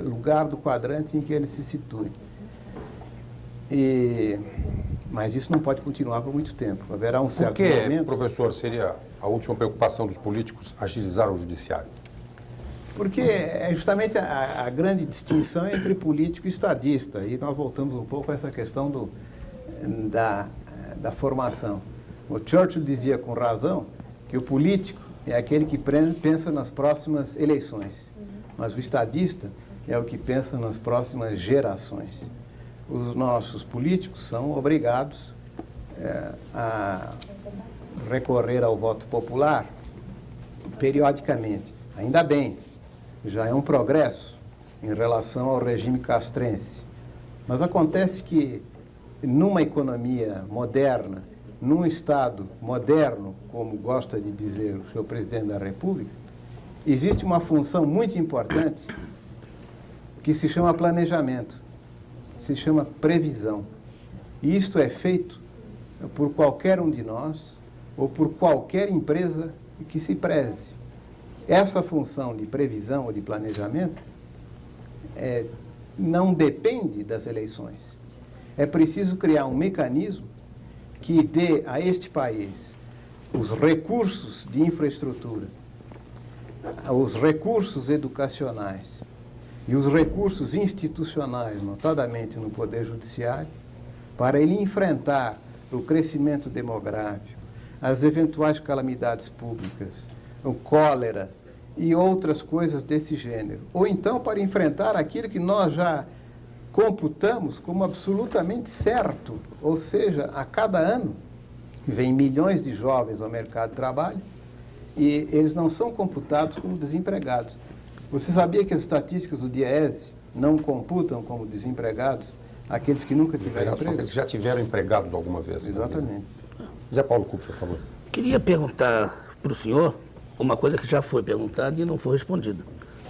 [SPEAKER 2] lugar do quadrante em que eles se situem. Mas isso não pode continuar por muito tempo. Haverá um certo momento...
[SPEAKER 1] Por que, professor, seria a última preocupação dos políticos agilizar o judiciário?
[SPEAKER 2] Porque é justamente a grande distinção entre político e estadista. E nós voltamos um pouco a essa questão da formação. O Churchill dizia com razão que o político é aquele que pensa nas próximas eleições, mas o estadista é o que pensa nas próximas gerações. Os nossos políticos são obrigados a recorrer ao voto popular periodicamente. Ainda bem, já é um progresso em relação ao regime castrense. Mas acontece que, numa economia moderna, num Estado moderno, como gosta de dizer o senhor presidente da República, existe uma função muito importante que se chama planejamento, se chama previsão. E isto é feito por qualquer um de nós ou por qualquer empresa que se preze. Essa função de previsão ou de planejamento não depende das eleições. É preciso criar um mecanismo que dê a este país os recursos de infraestrutura, os recursos educacionais e os recursos institucionais, notadamente no Poder Judiciário, para ele enfrentar o crescimento demográfico, as eventuais calamidades públicas, o cólera e outras coisas desse gênero. Ou então para enfrentar aquilo que nós já computamos como absolutamente certo, ou seja, a cada ano vem milhões de jovens ao mercado de trabalho e eles não são computados como desempregados. Você sabia que as estatísticas do DIEESE não computam como desempregados aqueles que nunca tiveram emprego?
[SPEAKER 1] Aqueles que já tiveram empregados alguma vez.
[SPEAKER 2] Exatamente.
[SPEAKER 1] Zé Paulo Cup, por favor.
[SPEAKER 8] Queria perguntar para o senhor uma coisa que já foi perguntada e não foi respondida.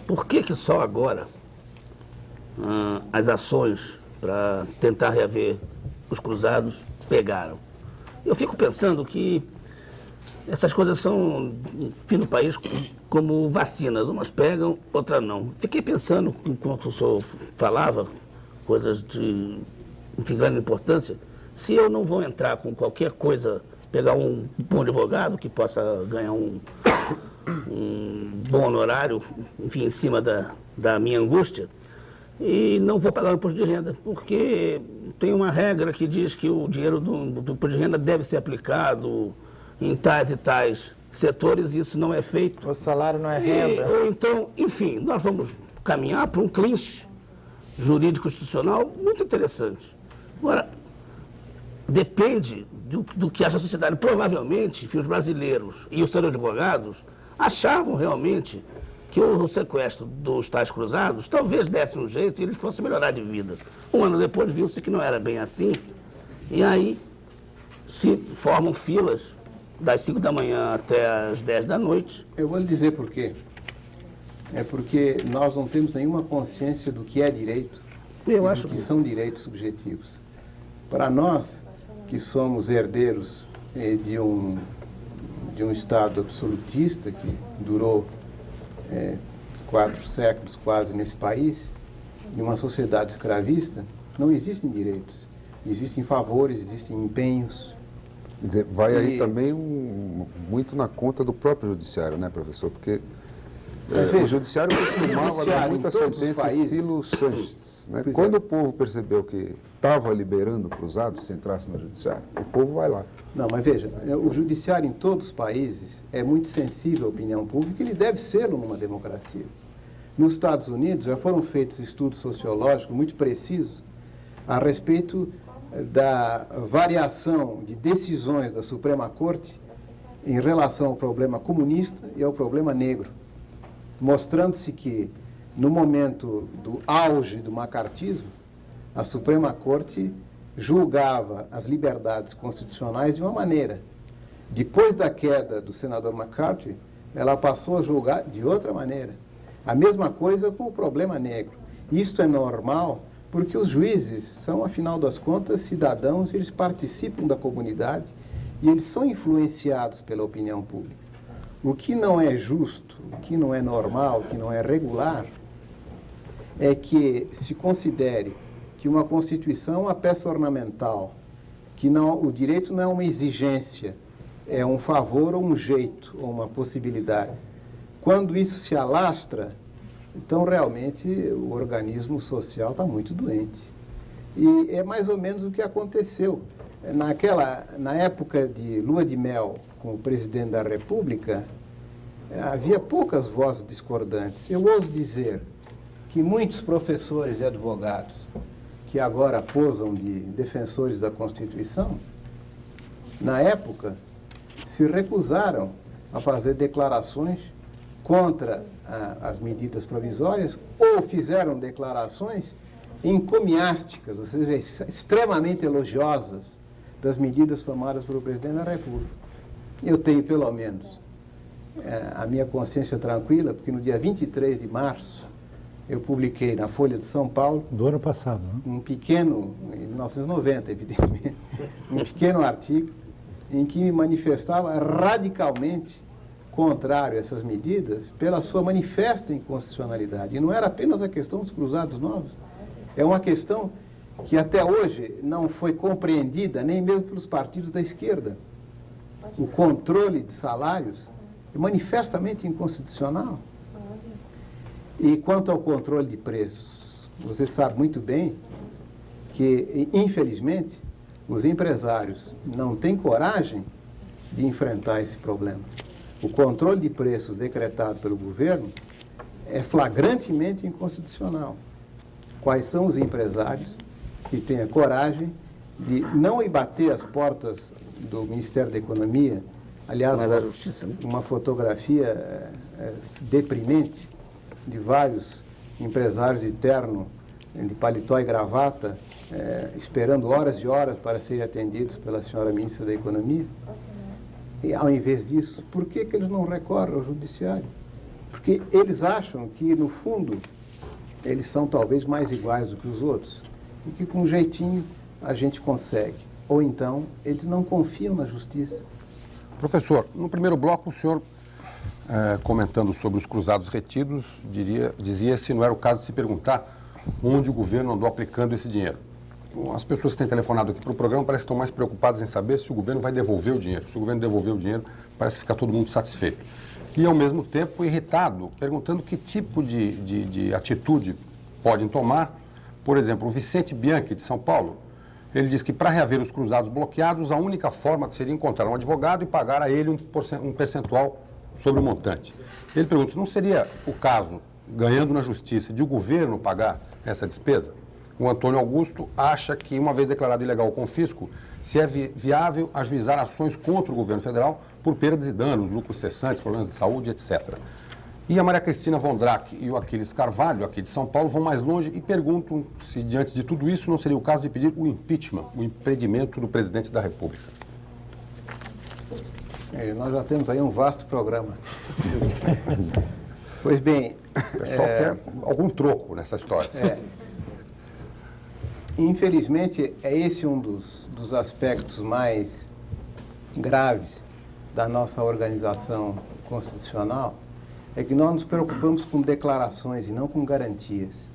[SPEAKER 8] Por que só agora as ações para tentar reaver os cruzados pegaram? Eu fico pensando que essas coisas são, enfim, no país, como vacinas. Umas pegam, outras não. Fiquei pensando, enquanto o senhor falava, coisas de grande importância, Se eu não vou entrar com qualquer coisa, pegar um bom advogado que possa ganhar um bom honorário, enfim, em cima da minha angústia, e não vou pagar o imposto de renda, porque tem uma regra que diz que o dinheiro do imposto de renda deve ser aplicado em tais e tais setores, e isso não é feito.
[SPEAKER 6] O salário não é renda.
[SPEAKER 8] Ou então, enfim, nós vamos caminhar para um clinch jurídico constitucional muito interessante. Agora, depende do que acha a sociedade. Provavelmente, os brasileiros e os seus advogados achavam realmente que o sequestro dos tais cruzados talvez desse um jeito e eles fossem melhorar de vida. Um ano depois viu-se que não era bem assim, e aí se formam filas das 5 da manhã até as 10 da noite.
[SPEAKER 2] Eu vou lhe dizer por quê. É porque nós não temos nenhuma consciência do que é direito e do que são direitos subjetivos. Para nós, que somos herdeiros de um Estado absolutista que durou 4 séculos quase nesse país, de uma sociedade escravista, não existem direitos. Existem favores, existem empenhos.
[SPEAKER 5] Quer dizer, vai aí também muito na conta do próprio judiciário, né, professor? Porque o judiciário costumava dar muita sentença estilo Sanches. Né? Quando o povo percebeu que estava liberando cruzados, se entrasse no judiciário, o povo vai lá.
[SPEAKER 2] Não, mas veja, o judiciário em todos os países é muito sensível à opinião pública e ele deve ser numa democracia. Nos Estados Unidos já foram feitos estudos sociológicos muito precisos a respeito da variação de decisões da Suprema Corte em relação ao problema comunista e ao problema negro, mostrando-se que, no momento do auge do macartismo, a Suprema Corte julgava as liberdades constitucionais de uma maneira. Depois da queda do senador McCarthy, ela passou a julgar de outra maneira. A mesma coisa com o problema negro. Isto é normal porque os juízes são, afinal das contas, cidadãos, eles participam da comunidade e eles são influenciados pela opinião pública. O que não é justo, o que não é normal, o que não é regular, é que se considere que uma Constituição é uma peça ornamental, que não, o direito não é uma exigência, é um favor ou um jeito, ou uma possibilidade. Quando isso se alastra, então realmente o organismo social está muito doente. E é mais ou menos o que aconteceu. Na época de lua de mel com o presidente da República, havia poucas vozes discordantes. Eu ouso dizer que muitos professores e advogados que agora posam de defensores da Constituição, na época, se recusaram a fazer declarações contra as medidas provisórias ou fizeram declarações encomiásticas, ou seja, extremamente elogiosas das medidas tomadas pelo presidente da República. Eu tenho, pelo menos, a minha consciência tranquila, porque no dia 23 de março, eu publiquei na Folha de São Paulo...
[SPEAKER 9] Do ano passado, né?
[SPEAKER 2] Um pequeno, em 1990, evidentemente, um pequeno artigo em que me manifestava radicalmente contrário a essas medidas pela sua manifesta inconstitucionalidade. E não era apenas a questão dos cruzados novos, é uma questão que até hoje não foi compreendida nem mesmo pelos partidos da esquerda. O controle de salários é manifestamente inconstitucional. E quanto ao controle de preços, você sabe muito bem que, infelizmente, os empresários não têm coragem de enfrentar esse problema. O controle de preços decretado pelo governo é flagrantemente inconstitucional. Quais são os empresários que têm a coragem de não ir bater as portas do Ministério da Economia? Aliás, uma fotografia deprimente de vários empresários de terno, de paletó e gravata, esperando horas e horas para serem atendidos pela senhora ministra da Economia. E, ao invés disso, por que eles não recorrem ao judiciário? Porque eles acham que, no fundo, eles são talvez mais iguais do que os outros e que, com um jeitinho, a gente consegue. Ou então, eles não confiam na justiça.
[SPEAKER 1] Professor, no primeiro bloco, o senhor, comentando sobre os cruzados retidos, dizia se não era o caso de se perguntar onde o governo andou aplicando esse dinheiro. as pessoas que têm telefonado aqui para o programa parecem que estão mais preocupadas em saber se o governo vai devolver o dinheiro. Se o governo devolver o dinheiro, parece ficar todo mundo satisfeito. E, ao mesmo tempo, irritado, perguntando que tipo de atitude podem tomar. Por exemplo, o Vicente Bianchi, de São Paulo, ele diz que para reaver os cruzados bloqueados, a única forma seria encontrar um advogado e pagar a ele um percentual sobre o montante. Ele pergunta se não seria o caso, ganhando na justiça, de o governo pagar essa despesa? O Antônio Augusto acha que, uma vez declarado ilegal o confisco, se é viável ajuizar ações contra o governo federal por perdas e danos, lucros cessantes, problemas de saúde, etc. E a Maria Cristina Vondrack e o Aquiles Carvalho, aqui de São Paulo, vão mais longe e perguntam se, diante de tudo isso, não seria o caso de pedir o impeachment, o impedimento do presidente da República.
[SPEAKER 2] Nós já temos aí um vasto programa. Pois bem...
[SPEAKER 1] O pessoal quer algum troco nessa história.
[SPEAKER 2] Infelizmente, é esse um dos aspectos mais graves da nossa organização constitucional, é que nós nos preocupamos com declarações e não com garantias.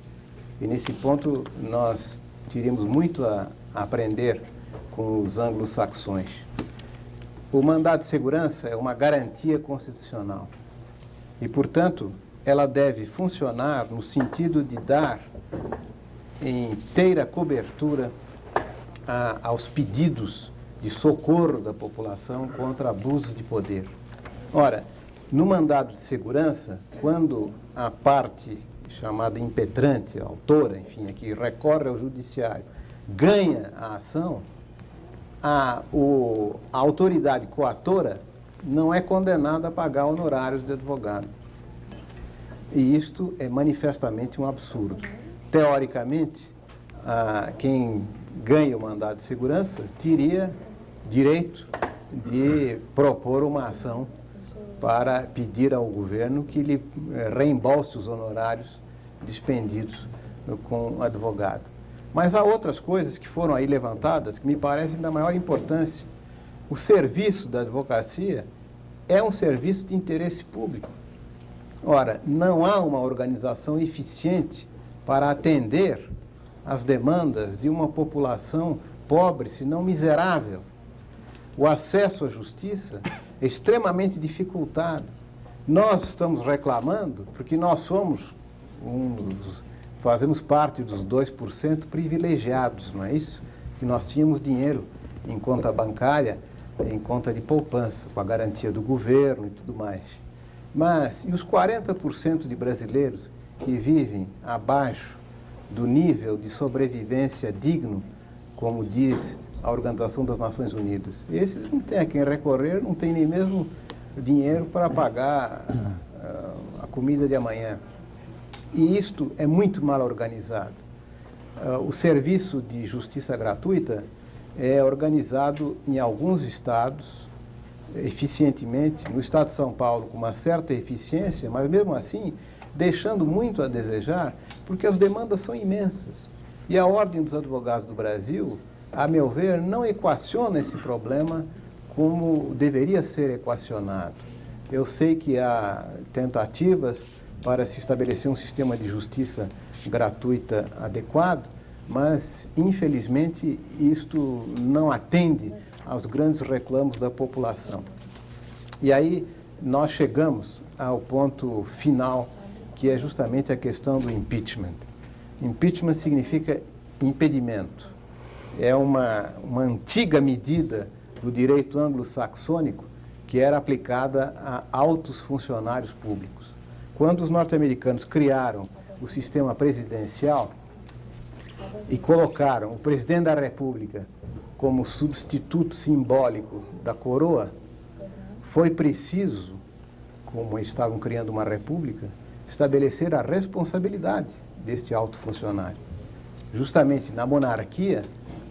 [SPEAKER 2] E nesse ponto nós teríamos muito a aprender com os anglo-saxões. O mandado de segurança é uma garantia constitucional e, portanto, ela deve funcionar no sentido de dar inteira cobertura aos pedidos de socorro da população contra abusos de poder. Ora, no mandado de segurança, quando a parte chamada impetrante, a autora, enfim, a que recorre ao judiciário, ganha a ação, a autoridade coatora não é condenada a pagar honorários de advogado. E isto é manifestamente um absurdo. Teoricamente, quem ganha o mandado de segurança teria direito de propor uma ação para pedir ao governo que lhe reembolse os honorários despendidos com o advogado. Mas há outras coisas que foram aí levantadas que me parecem da maior importância. O serviço da advocacia é um serviço de interesse público. Ora, não há uma organização eficiente para atender às demandas de uma população pobre, se não miserável. O acesso à justiça é extremamente dificultado. Nós estamos reclamando porque nós somos fazemos parte dos 2% privilegiados, não é isso? Que nós tínhamos dinheiro em conta bancária, em conta de poupança, com a garantia do governo e tudo mais. Mas, e os 40% de brasileiros que vivem abaixo do nível de sobrevivência digno, como diz a Organização das Nações Unidas? Esses não têm a quem recorrer, não têm nem mesmo dinheiro para pagar a comida de amanhã. E isto é muito mal organizado. O serviço de justiça gratuita é organizado em alguns estados eficientemente, no estado de São Paulo com uma certa eficiência, mas mesmo assim deixando muito a desejar, porque as demandas são imensas. E a Ordem dos Advogados do Brasil, a meu ver, não equaciona esse problema como deveria ser equacionado. Eu sei que há tentativas para se estabelecer um sistema de justiça gratuita adequado, mas, infelizmente, isto não atende aos grandes reclamos da população. E aí nós chegamos ao ponto final, que é justamente a questão do impeachment. Impeachment significa impedimento. É uma antiga medida do direito anglo-saxônico que era aplicada a altos funcionários públicos. Quando os norte-americanos criaram o sistema presidencial e colocaram o presidente da República como substituto simbólico da coroa, foi preciso, como estavam criando uma república, estabelecer a responsabilidade deste alto funcionário. Justamente na monarquia,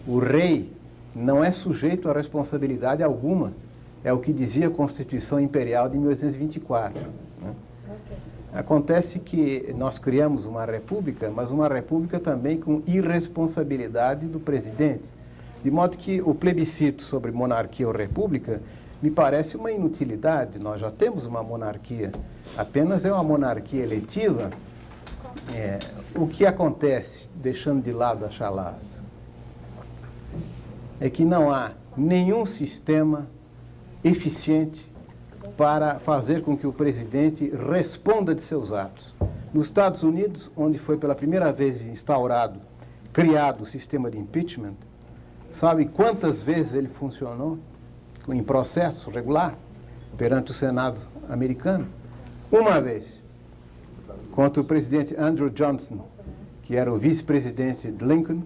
[SPEAKER 2] o rei não é sujeito a responsabilidade alguma. É o que dizia a Constituição Imperial de 1824. Né? Acontece que nós criamos uma república, mas uma república também com irresponsabilidade do presidente. De modo que o plebiscito sobre monarquia ou república me parece uma inutilidade. Nós já temos uma monarquia, apenas é uma monarquia eletiva. O que acontece, deixando de lado a chalaça? é que não há nenhum sistema eficiente para fazer com que o presidente responda de seus atos. Nos Estados Unidos, onde foi pela primeira vez criado o sistema de impeachment, sabe quantas vezes ele funcionou em processo regular perante o Senado americano? Uma vez, contra o presidente Andrew Johnson, que era o vice-presidente de Lincoln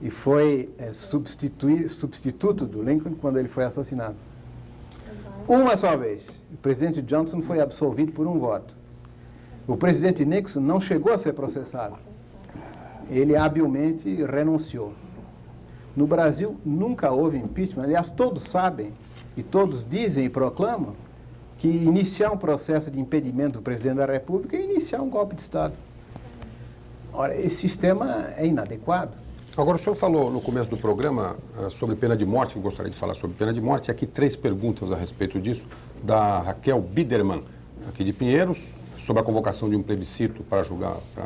[SPEAKER 2] e foi substituto do Lincoln quando ele foi assassinado. Uma só vez, o presidente Johnson foi absolvido por um voto. O presidente Nixon não chegou a ser processado. Ele habilmente renunciou. No Brasil, nunca houve impeachment. Aliás, todos sabem e todos dizem e proclamam que iniciar um processo de impedimento do presidente da República é iniciar um golpe de Estado. Ora, esse sistema é inadequado.
[SPEAKER 1] Agora, o senhor falou no começo do programa sobre pena de morte, eu gostaria de falar sobre pena de morte, e aqui 3 perguntas a respeito disso, da Raquel Biderman, aqui de Pinheiros, sobre a convocação de um plebiscito para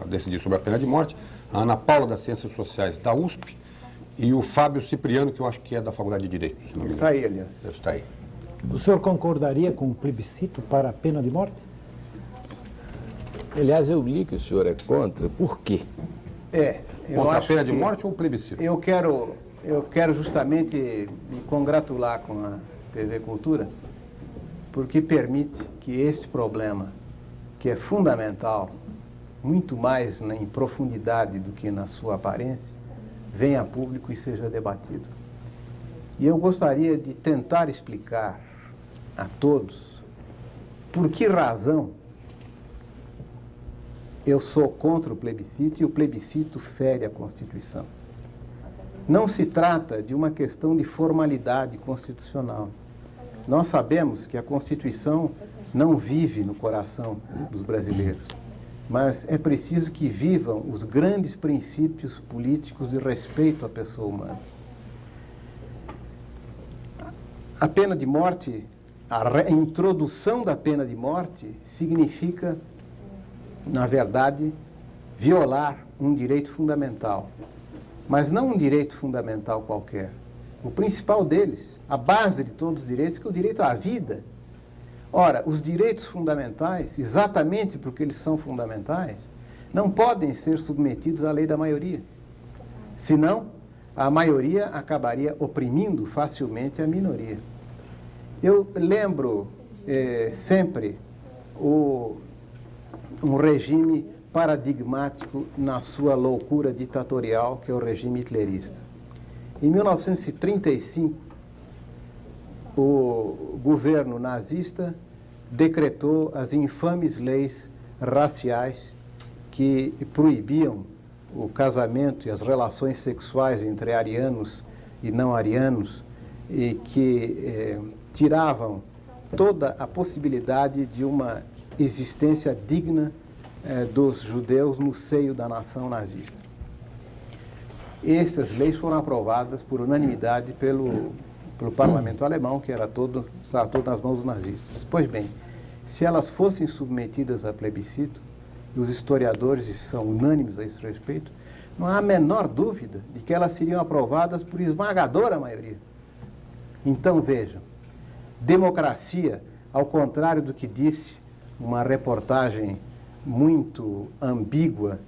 [SPEAKER 1] decidir sobre a pena de morte, a Ana Paula das Ciências Sociais da USP e o Fábio Cipriano, que eu acho que é da Faculdade de Direito, se não me engano.
[SPEAKER 2] Está aí, aliás.
[SPEAKER 1] Deve estar aí.
[SPEAKER 9] O senhor concordaria com o plebiscito para a pena de morte?
[SPEAKER 3] Aliás, eu li que o senhor é contra. Por quê?
[SPEAKER 1] Contra a pena de morte ou o plebiscito?
[SPEAKER 2] Eu quero justamente me congratular com a TV Cultura, porque permite que este problema, que é fundamental, muito mais em profundidade do que na sua aparência, venha a público e seja debatido. E eu gostaria de tentar explicar a todos por que razão eu sou contra o plebiscito e o plebiscito fere a Constituição. Não se trata de uma questão de formalidade constitucional. Nós sabemos que a Constituição não vive no coração dos brasileiros, mas é preciso que vivam os grandes princípios políticos de respeito à pessoa humana. A pena de morte, a introdução da pena de morte significa, na verdade, violar um direito fundamental. Mas não um direito fundamental qualquer. O principal deles, a base de todos os direitos, que é o direito à vida. Ora, os direitos fundamentais, exatamente porque eles são fundamentais, não podem ser submetidos à lei da maioria. Senão, a maioria acabaria oprimindo facilmente a minoria. Eu lembro sempre um regime paradigmático na sua loucura ditatorial, que é o regime hitlerista. Em 1935, o governo nazista decretou as infames leis raciais que proibiam o casamento e as relações sexuais entre arianos e não arianos e que tiravam toda a possibilidade de uma existência digna dos judeus no seio da nação nazista. Essas leis foram aprovadas por unanimidade pelo parlamento alemão, que estava todo nas mãos dos nazistas. Pois bem, se elas fossem submetidas a plebiscito, e os historiadores são unânimes a esse respeito, não há a menor dúvida de que elas seriam aprovadas por esmagadora maioria. Então, vejam, democracia, ao contrário do que disse uma reportagem muito ambígua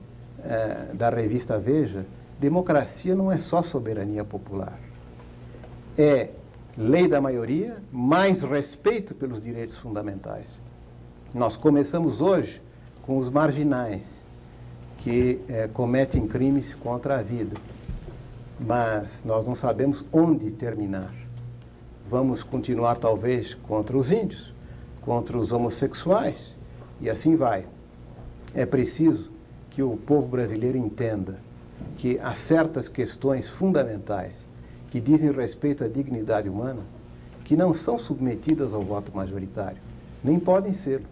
[SPEAKER 2] da revista Veja, democracia não é só soberania popular. É lei da maioria, mais respeito pelos direitos fundamentais. Nós começamos hoje com os marginais, que cometem crimes contra a vida. Mas nós não sabemos onde terminar. Vamos continuar, talvez, contra os índios, contra os homossexuais, e assim vai. É preciso que o povo brasileiro entenda que há certas questões fundamentais que dizem respeito à dignidade humana que não são submetidas ao voto majoritário, nem podem ser.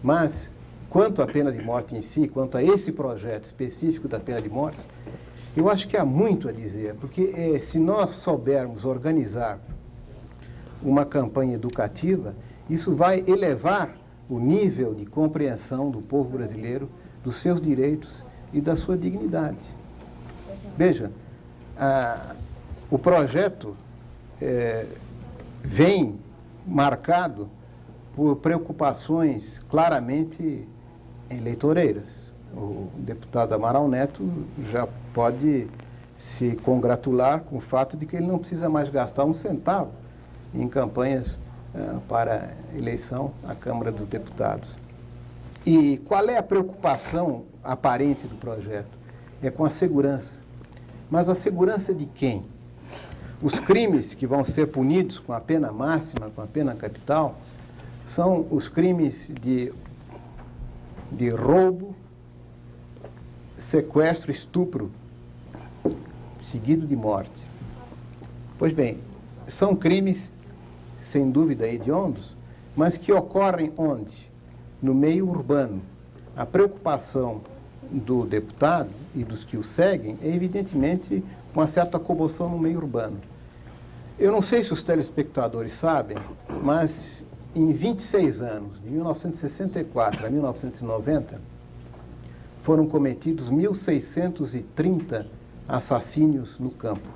[SPEAKER 2] Mas, quanto à pena de morte em si, quanto a esse projeto específico da pena de morte, eu acho que há muito a dizer, porque se nós soubermos organizar uma campanha educativa, isso vai elevar o nível de compreensão do povo brasileiro, dos seus direitos e da sua dignidade. Veja, o projeto vem marcado por preocupações claramente eleitoreiras. O deputado Amaral Neto já pode se congratular com o fato de que ele não precisa mais gastar um centavo em campanhas para eleição à Câmara dos Deputados. E qual é a preocupação aparente do projeto? É com a segurança. Mas a segurança de quem? Os crimes que vão ser punidos com a pena máxima, com a pena capital, são os crimes de roubo, sequestro, estupro, seguido de morte. Pois bem, são crimes, sem dúvida, hediondos, mas que ocorrem onde? No meio urbano. A preocupação do deputado e dos que o seguem é, evidentemente, uma certa comoção no meio urbano. Eu não sei se os telespectadores sabem, mas em 26 anos, de 1964 a 1990, foram cometidos 1.630 assassínios no campo.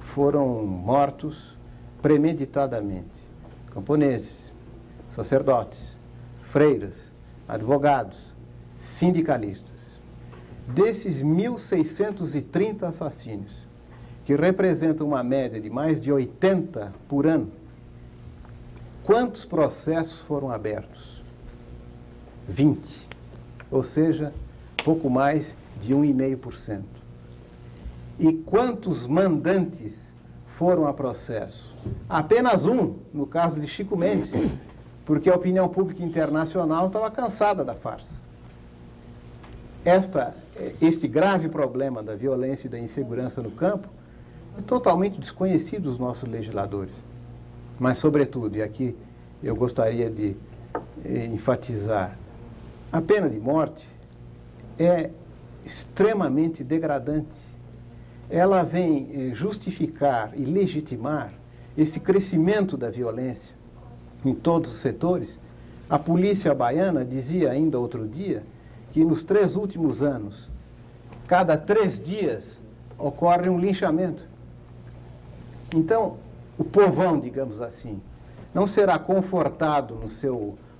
[SPEAKER 2] Foram mortos premeditadamente camponeses, sacerdotes, freiras, advogados, sindicalistas. Desses 1.630 assassínios, que representam uma média de mais de 80 por ano, quantos processos foram abertos? 20. Ou seja, pouco mais de 1,5%. E quantos mandantes foram a processo? Apenas um, no caso de Chico Mendes, porque a opinião pública internacional estava cansada da farsa. Este grave problema da violência e da insegurança no campo é totalmente desconhecido dos nossos legisladores. Mas, sobretudo, e aqui eu gostaria de enfatizar, a pena de morte é extremamente degradante. Ela vem justificar e legitimar esse crescimento da violência em todos os setores. A polícia baiana dizia ainda outro dia que nos 3 últimos anos, cada 3 dias ocorre um linchamento. Então, o povão, digamos assim, não será confortado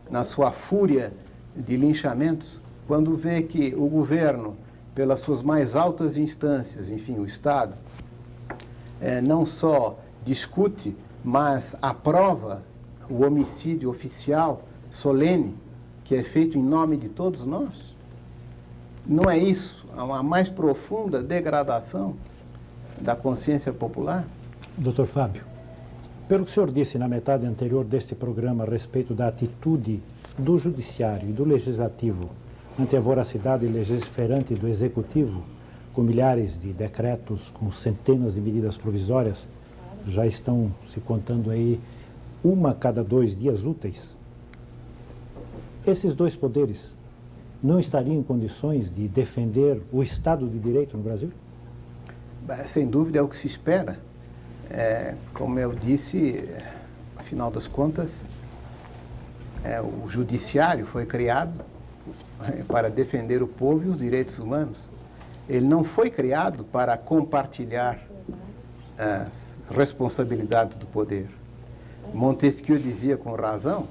[SPEAKER 2] na sua fúria de linchamentos quando vê que o governo, pelas suas mais altas instâncias, enfim, o Estado, não só discute, mas aprova o homicídio oficial, solene, que é feito em nome de todos nós. Não é isso a mais profunda degradação da consciência popular?
[SPEAKER 9] Doutor Fábio, pelo que o senhor disse na metade anterior deste programa a respeito da atitude do Judiciário e do Legislativo ante a voracidade legislativa do Executivo, com milhares de decretos, com centenas de medidas provisórias, já estão se contando aí 1 a cada 2 dias úteis. Esses 2 poderes não estariam em condições de defender o Estado de Direito no Brasil?
[SPEAKER 2] Sem dúvida é o que se espera. Como eu disse, afinal das contas, o Judiciário foi criado para defender o povo e os direitos humanos. Ele não foi criado para compartilhar as responsabilidades do poder. Montesquieu dizia com razão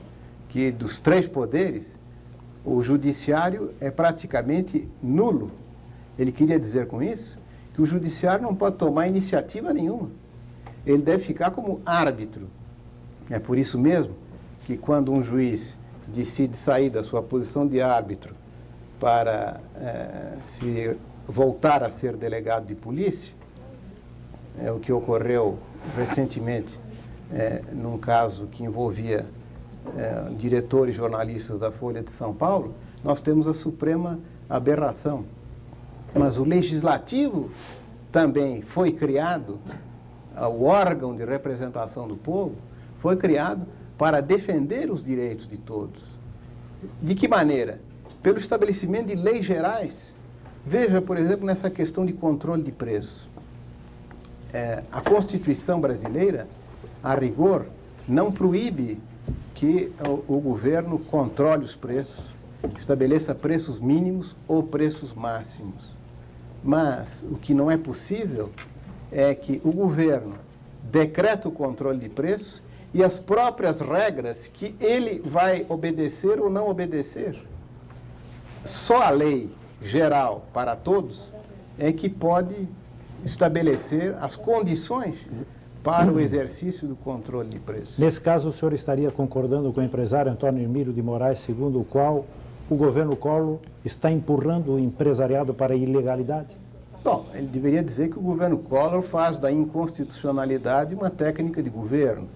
[SPEAKER 2] que dos 3 poderes, o Judiciário é praticamente nulo. Ele queria dizer com isso que o Judiciário não pode tomar iniciativa nenhuma. Ele deve ficar como árbitro. É por isso mesmo que quando um juiz decide sair da sua posição de árbitro para se voltar a ser delegado de polícia, é o que ocorreu recentemente num caso que envolvia diretores jornalistas da Folha de São Paulo, nós temos a suprema aberração. Mas o Legislativo também foi criado, o órgão de representação do povo, foi criado para defender os direitos de todos. De que maneira? Pelo estabelecimento de leis gerais. Veja, por exemplo, nessa questão de controle de preços. A Constituição brasileira, a rigor, não proíbe que o governo controle os preços, estabeleça preços mínimos ou preços máximos. Mas o que não é possível é que o governo decreta o controle de preços e as próprias regras que ele vai obedecer ou não obedecer. Só a lei geral para todos é que pode estabelecer as condições para o exercício do controle de preços.
[SPEAKER 9] Nesse caso, o senhor estaria concordando com o empresário Antônio Emílio de Moraes, segundo o qual o governo Collor está empurrando o empresariado para a ilegalidade?
[SPEAKER 2] Bom, ele deveria dizer que o governo Collor faz da inconstitucionalidade uma técnica de governo.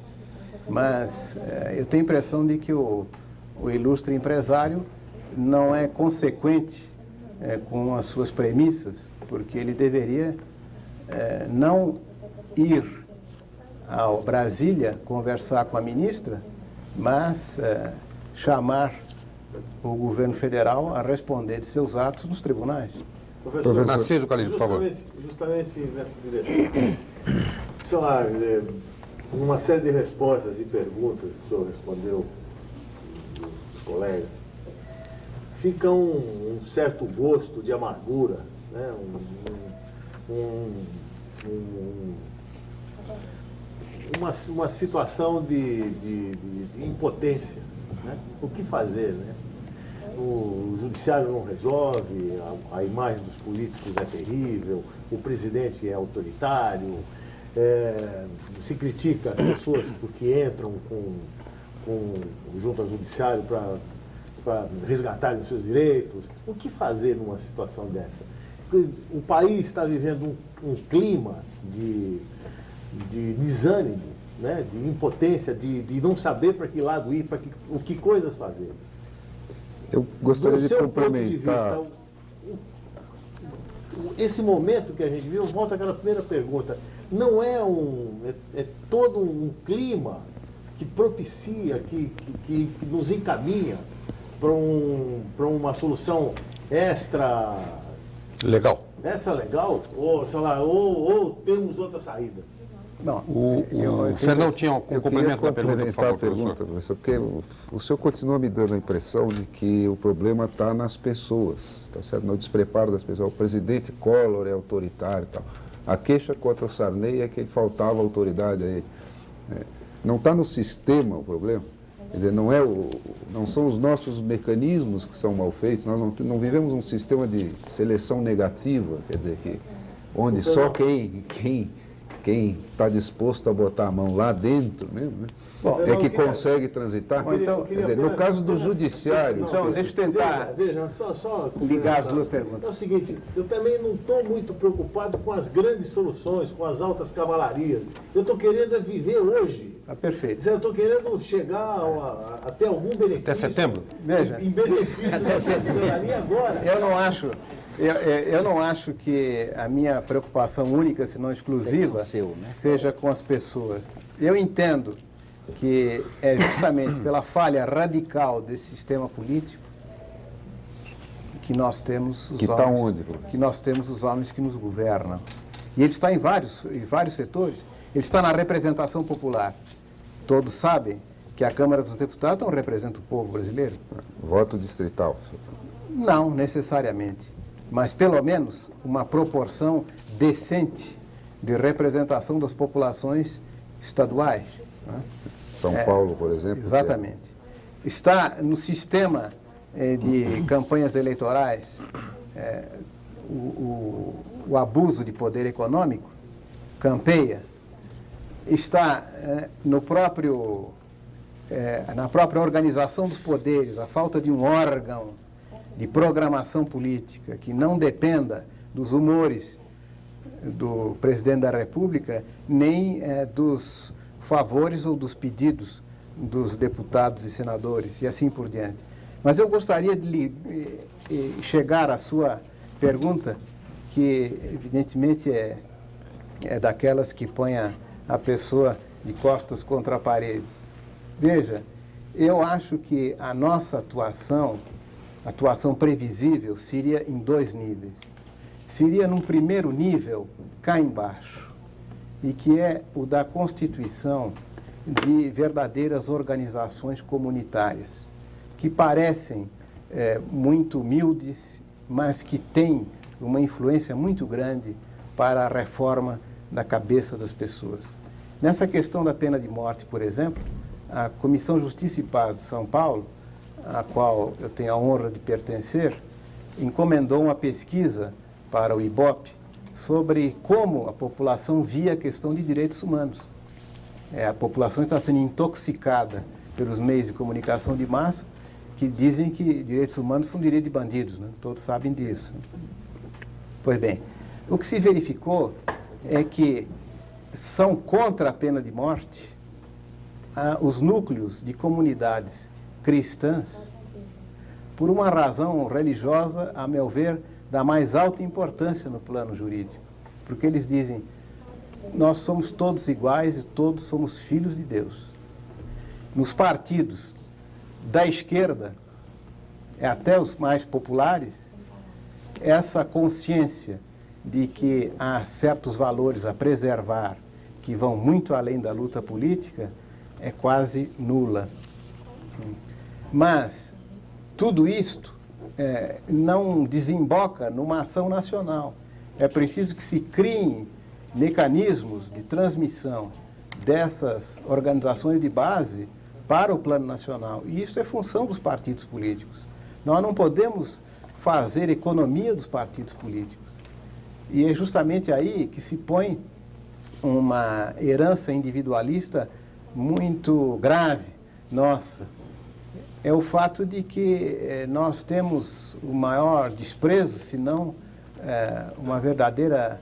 [SPEAKER 2] Mas eu tenho a impressão de que o ilustre empresário não é consequente com as suas premissas, porque ele deveria não ir ao Brasília conversar com a ministra, mas chamar o governo federal a responder de seus atos nos tribunais.
[SPEAKER 1] Professor Narciso Calil, por favor.
[SPEAKER 4] Justamente nessa direção. Sei lá, uma série de respostas e perguntas que o senhor respondeu dos colegas, fica um certo gosto de amargura, né? Uma situação de impotência, né? O que fazer, né? O judiciário não resolve, a imagem dos políticos é terrível, o presidente é autoritário, se critica as pessoas porque entram junto ao judiciário para resgatarem os seus direitos. O que fazer numa situação dessa? O país está vivendo um clima de desânimo, né? De impotência, de não saber para que lado ir, o que coisas fazer.
[SPEAKER 5] Eu gostaria de complementar.
[SPEAKER 4] Ponto de vista, esse momento que a gente viu, volta àquela primeira pergunta, não é é todo um clima que propicia, que nos encaminha para uma solução extra
[SPEAKER 1] legal,
[SPEAKER 4] ou, sei lá, ou temos outras saídas.
[SPEAKER 2] Não,
[SPEAKER 1] o Fernão tinha um complemento da pergunta, por favor,
[SPEAKER 5] professor, porque o senhor continua me dando a impressão de que o problema está nas pessoas, tá certo? No despreparo das pessoas. O presidente Collor é autoritário e tal. A queixa contra o Sarney é que faltava autoridade a ele. Não está no sistema o problema. Quer dizer, não são os nossos mecanismos que são mal feitos. Nós não vivemos um sistema de seleção negativa, quer dizer, onde só quem está disposto a botar a mão lá dentro mesmo, né? Bom, que consegue transitar.
[SPEAKER 2] Então,
[SPEAKER 5] quer dizer, no caso do judiciário...
[SPEAKER 2] Então, deixa eu tentar
[SPEAKER 4] só
[SPEAKER 2] ligar as duas perguntas.
[SPEAKER 4] É o seguinte, eu também não estou muito preocupado com as grandes soluções, com as altas cavalarias. Eu estou querendo viver hoje.
[SPEAKER 2] Tá perfeito.
[SPEAKER 4] Eu estou querendo chegar até algum benefício.
[SPEAKER 1] Até setembro?
[SPEAKER 2] Veja.
[SPEAKER 4] Em benefício da cidadania agora.
[SPEAKER 2] Eu não acho que a minha preocupação única, se não exclusiva, seja com as pessoas. Eu entendo que é justamente pela falha radical desse sistema político que nós temos os homens que nos governam. E ele está em vários setores. Ele está na representação popular. Todos sabem que a Câmara dos Deputados não representa o povo brasileiro.
[SPEAKER 5] Voto distrital.
[SPEAKER 2] Não necessariamente, mas pelo menos uma proporção decente de representação das populações estaduais. Né?
[SPEAKER 5] São Paulo, por exemplo.
[SPEAKER 2] Exatamente. Está no sistema de campanhas eleitorais o abuso de poder econômico, campeia. Está na própria organização dos poderes, a falta de um órgão de programação política que não dependa dos humores do presidente da República, nem dos favores ou dos pedidos dos deputados e senadores, e assim por diante. Mas eu gostaria de chegar à sua pergunta, que evidentemente é daquelas que põe a pessoa de costas contra a parede. Veja, eu acho que a nossa atuação previsível, seria em dois níveis. Seria num primeiro nível, cá embaixo, e que é o da constituição de verdadeiras organizações comunitárias, que parecem muito humildes, mas que têm uma influência muito grande para a reforma da cabeça das pessoas. Nessa questão da pena de morte, por exemplo, a Comissão Justiça e Paz de São Paulo, a qual eu tenho a honra de pertencer, encomendou uma pesquisa para o IBOP sobre como a população via a questão de direitos humanos. A população está sendo intoxicada pelos meios de comunicação de massa que dizem que direitos humanos são direito de bandidos, né? Todos sabem disso. Pois bem, o que se verificou é que são contra a pena de morte os núcleos de comunidades cristãs por uma razão religiosa, a meu ver, da mais alta importância no plano jurídico. Porque eles dizem, nós somos todos iguais e todos somos filhos de Deus. Nos partidos da esquerda, até os mais populares, essa consciência de que há certos valores a preservar que vão muito além da luta política é quase nula. Mas tudo isto não desemboca numa ação nacional. É preciso que se criem mecanismos de transmissão dessas organizações de base para o plano nacional. E isso é função dos partidos políticos. Nós não podemos fazer economia dos partidos políticos. E é justamente aí que se põe uma herança individualista muito grave nossa. É o fato de que nós temos o maior desprezo, se não uma verdadeira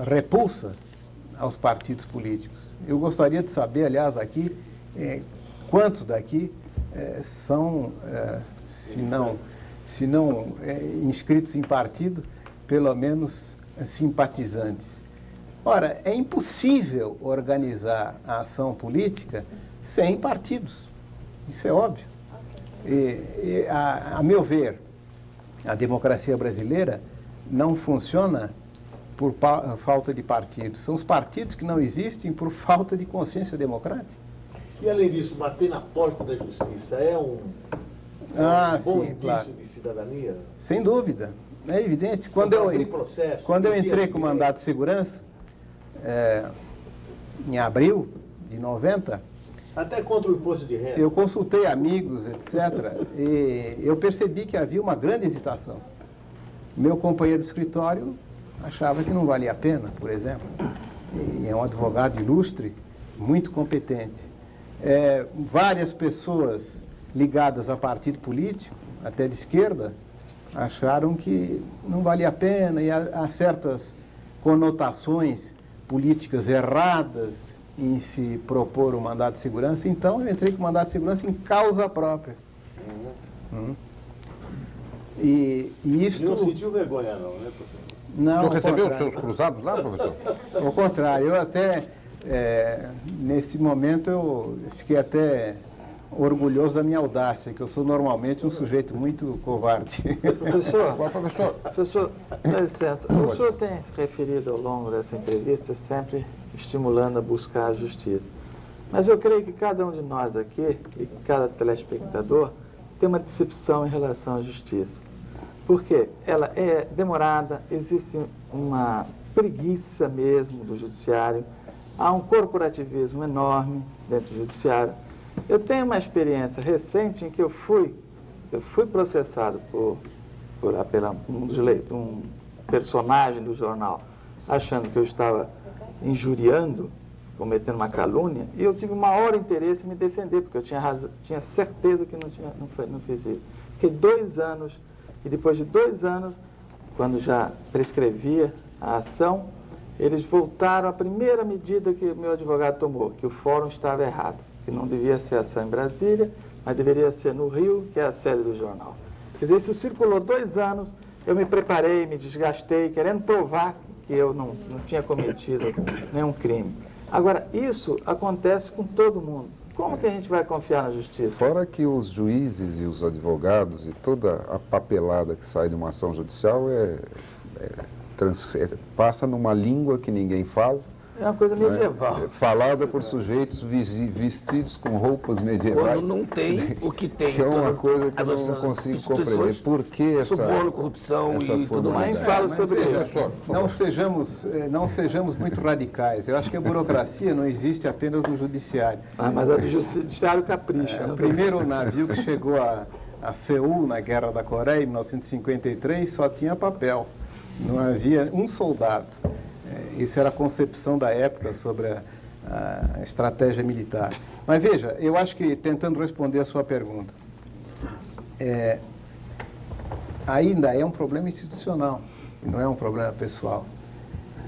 [SPEAKER 2] repulsa aos partidos políticos. Eu gostaria de saber, aliás, aqui, quantos daqui são, se não inscritos em partido, pelo menos simpatizantes. Ora, é impossível organizar a ação política sem partidos. Isso é óbvio. A meu ver, a democracia brasileira não funciona por falta de partidos. São os partidos que não existem por falta de consciência democrática.
[SPEAKER 4] E, além disso, bater na porta da justiça é um bom indício de cidadania?
[SPEAKER 2] Sem dúvida. É evidente. Quando eu entrei com o mandato de segurança, em abril de 90...
[SPEAKER 4] Até contra o imposto de renda.
[SPEAKER 2] Eu consultei amigos, etc., e eu percebi que havia uma grande hesitação. Meu companheiro de escritório achava que não valia a pena, por exemplo. E é um advogado ilustre, muito competente. Várias pessoas ligadas a partido político, até de esquerda, acharam que não valia a pena, e há certas conotações políticas erradas em se propor o mandato de segurança. Então, eu entrei com o mandato de segurança em causa própria. E isso...
[SPEAKER 4] Não sentiu vergonha, não, né, professor?
[SPEAKER 2] Não,
[SPEAKER 1] o senhor recebeu os seus cruzados lá, professor?
[SPEAKER 2] Ao contrário, eu até, nesse momento, eu fiquei até orgulhoso da minha audácia, que eu sou normalmente um sujeito muito covarde.
[SPEAKER 6] Professor, dá licença. O senhor tem se referido ao longo dessa entrevista sempre estimulando a buscar a justiça. Mas eu creio que cada um de nós aqui, e cada telespectador, tem uma decepção em relação à justiça. Porque ela é demorada, existe uma preguiça mesmo do judiciário, há um corporativismo enorme dentro do judiciário. Eu tenho uma experiência recente em que eu fui processado por um personagem do jornal, achando que eu estava injuriando, cometendo uma calúnia, e eu tive o maior interesse em me defender, porque eu tinha certeza que não fiz isso. Fiquei 2 anos, e depois de 2 anos, quando já prescrevia a ação, eles voltaram à primeira medida que o meu advogado tomou, que o fórum estava errado, que não devia ser ação em Brasília, mas deveria ser no Rio, que é a sede do jornal. Quer dizer, isso circulou 2 anos, eu me preparei, me desgastei, querendo provar que eu não tinha cometido nenhum crime. Agora, isso acontece com todo mundo. Como que a gente vai confiar na justiça?
[SPEAKER 5] Fora que os juízes e os advogados e toda a papelada que sai de uma ação judicial passa numa língua que ninguém fala,
[SPEAKER 6] É uma coisa medieval.
[SPEAKER 5] Né? Falada por sujeitos vestidos com roupas medievais.
[SPEAKER 8] Quando não tem o que tem.
[SPEAKER 5] Que é uma coisa que eu não consigo compreender. Por que essa...
[SPEAKER 8] Suborno, corrupção e tudo mais.
[SPEAKER 6] Fala sobre isso.
[SPEAKER 2] Não sejamos muito radicais. Eu acho que a burocracia não existe apenas no judiciário.
[SPEAKER 6] Mas a do judiciário capricha.
[SPEAKER 2] O primeiro navio que chegou a Seul, na Guerra da Coreia, em 1953, só tinha papel. Não havia um soldado. Isso era a concepção da época sobre a estratégia militar. Mas veja, eu acho que, tentando responder a sua pergunta, ainda é um problema institucional, e não é um problema pessoal.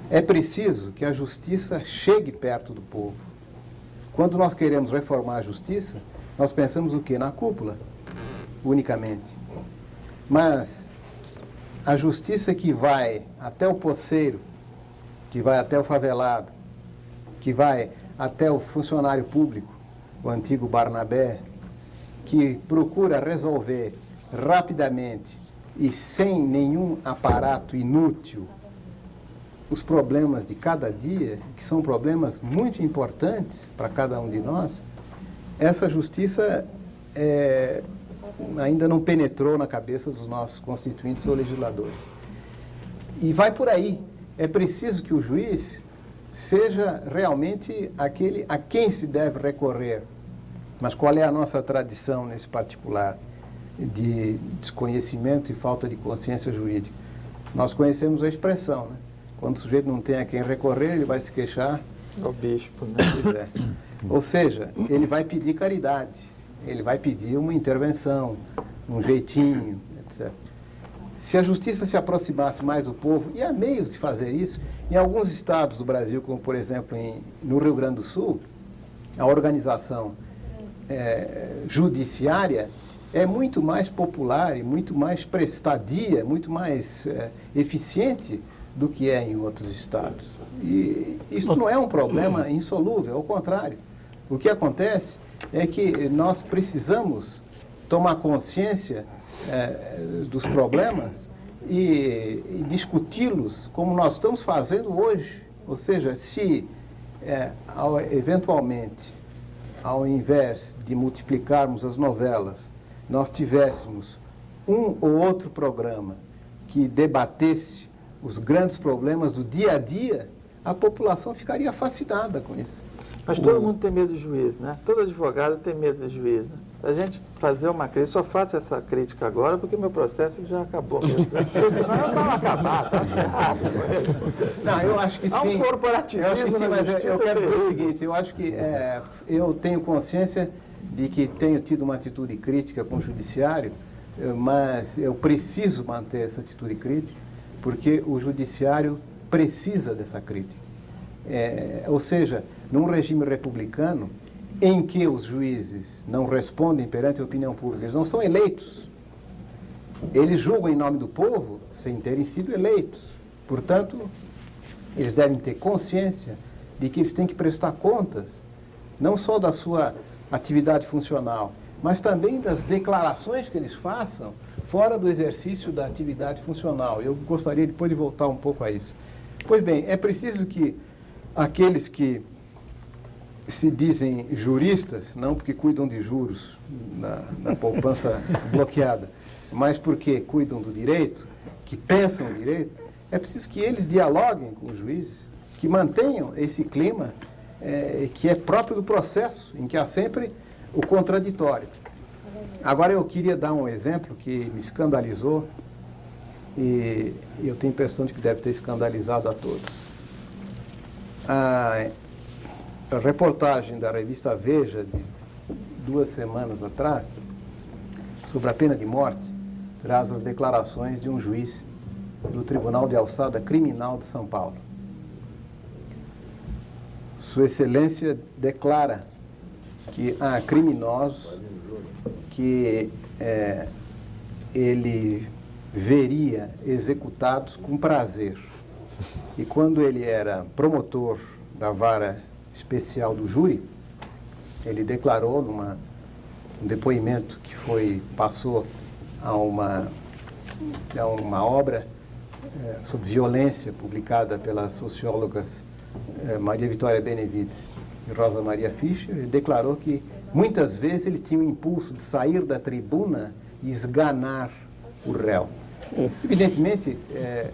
[SPEAKER 2] É preciso que a justiça chegue perto do povo. Quando nós queremos reformar a justiça, nós pensamos o quê? Na cúpula, unicamente. Mas a justiça que vai até o poceiro, que vai até o favelado, que vai até o funcionário público, o antigo Barnabé, que procura resolver rapidamente e sem nenhum aparato inútil os problemas de cada dia, que são problemas muito importantes para cada um de nós, essa justiça ainda não penetrou na cabeça dos nossos constituintes ou legisladores. E vai por aí. É preciso que o juiz seja realmente aquele a quem se deve recorrer. Mas qual é a nossa tradição nesse particular de desconhecimento e falta de consciência jurídica? Nós conhecemos a expressão, né? Quando o sujeito não tem a quem recorrer, ele vai se queixar
[SPEAKER 6] ao bispo, né?
[SPEAKER 2] Pois é. Ou seja, ele vai pedir caridade, ele vai pedir uma intervenção, um jeitinho, etc. Se a justiça se aproximasse mais do povo, e há meios de fazer isso, em alguns estados do Brasil, como por exemplo no Rio Grande do Sul, a organização judiciária é muito mais popular e muito mais prestadia, muito mais eficiente do que é em outros estados. E isso não é um problema insolúvel, ao contrário. O que acontece é que nós precisamos tomar consciência dos problemas e discuti-los como nós estamos fazendo hoje. Ou seja, se eventualmente, ao invés de multiplicarmos as novelas, nós tivéssemos um ou outro programa que debatesse os grandes problemas do dia a dia, a população ficaria fascinada com isso.
[SPEAKER 6] Mas todo mundo tem medo de juiz, né? Todo advogado tem medo de juiz, né? A gente fazer uma crítica, só faço essa crítica agora porque meu processo já acabou mesmo. Porque senão eu estava acabado, tá ferrado.
[SPEAKER 2] Não, eu acho que sim.
[SPEAKER 6] Há um corporativismo.
[SPEAKER 2] Eu acho que sim, mas eu quero dizer o seguinte, eu acho que eu tenho consciência de que tenho tido uma atitude crítica com o judiciário, mas eu preciso manter essa atitude crítica, porque o judiciário precisa dessa crítica. Ou seja, num regime republicano, em que os juízes não respondem perante a opinião pública, eles não são eleitos. Eles julgam em nome do povo sem terem sido eleitos. Portanto, eles devem ter consciência de que eles têm que prestar contas, não só da sua atividade funcional, mas também das declarações que eles façam fora do exercício da atividade funcional. Eu gostaria depois de voltar um pouco a isso. Pois bem, é preciso que aqueles que se dizem juristas, não porque cuidam de juros na poupança bloqueada, mas porque cuidam do direito, que pensam o direito, é preciso que eles dialoguem com os juízes, que mantenham esse clima que é próprio do processo, em que há sempre o contraditório. Agora eu queria dar um exemplo que me escandalizou e eu tenho a impressão de que deve ter escandalizado a todos. A reportagem da revista Veja, de 2 semanas atrás, sobre a pena de morte, traz as declarações de um juiz do Tribunal de Alçada Criminal de São Paulo. Sua Excelência declara que há criminosos que ele veria executados com prazer. E quando ele era promotor da vara especial do júri, ele declarou num depoimento que passou a uma obra sobre violência publicada pelas sociólogas Maria Vitória Benevides e Rosa Maria Fischer, ele declarou que muitas vezes ele tinha o impulso de sair da tribuna e esganar o réu. Evidentemente...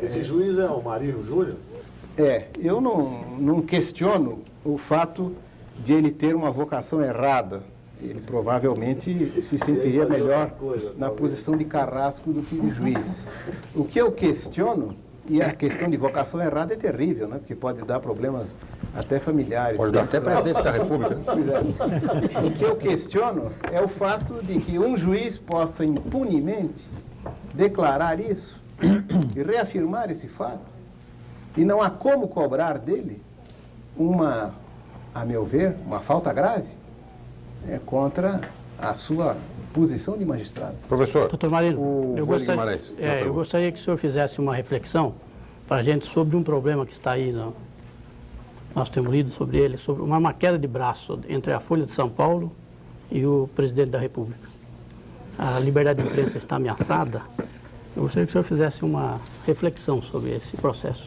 [SPEAKER 4] Esse juiz é o Marino Júnior?
[SPEAKER 2] Eu não questiono o fato de ele ter uma vocação errada. Ele provavelmente se sentiria melhor na posição de carrasco do que de juiz. O que eu questiono, e a questão de vocação errada é terrível, né? Porque pode dar problemas até familiares.
[SPEAKER 1] Pode dar até presidente da República.
[SPEAKER 2] Pois é. O que eu questiono é o fato de que um juiz possa impunemente declarar isso e reafirmar esse fato, e não há como cobrar dele a meu ver, uma falta grave contra a sua posição de magistrado.
[SPEAKER 1] Professor,
[SPEAKER 7] Doutor Marino, eu gostaria que o senhor fizesse uma reflexão para a gente sobre um problema que está aí, nós temos lido sobre ele, sobre uma queda de braço entre a Folha de São Paulo e o presidente da República. A liberdade de imprensa está ameaçada. Eu gostaria que o senhor fizesse uma reflexão sobre esse processo.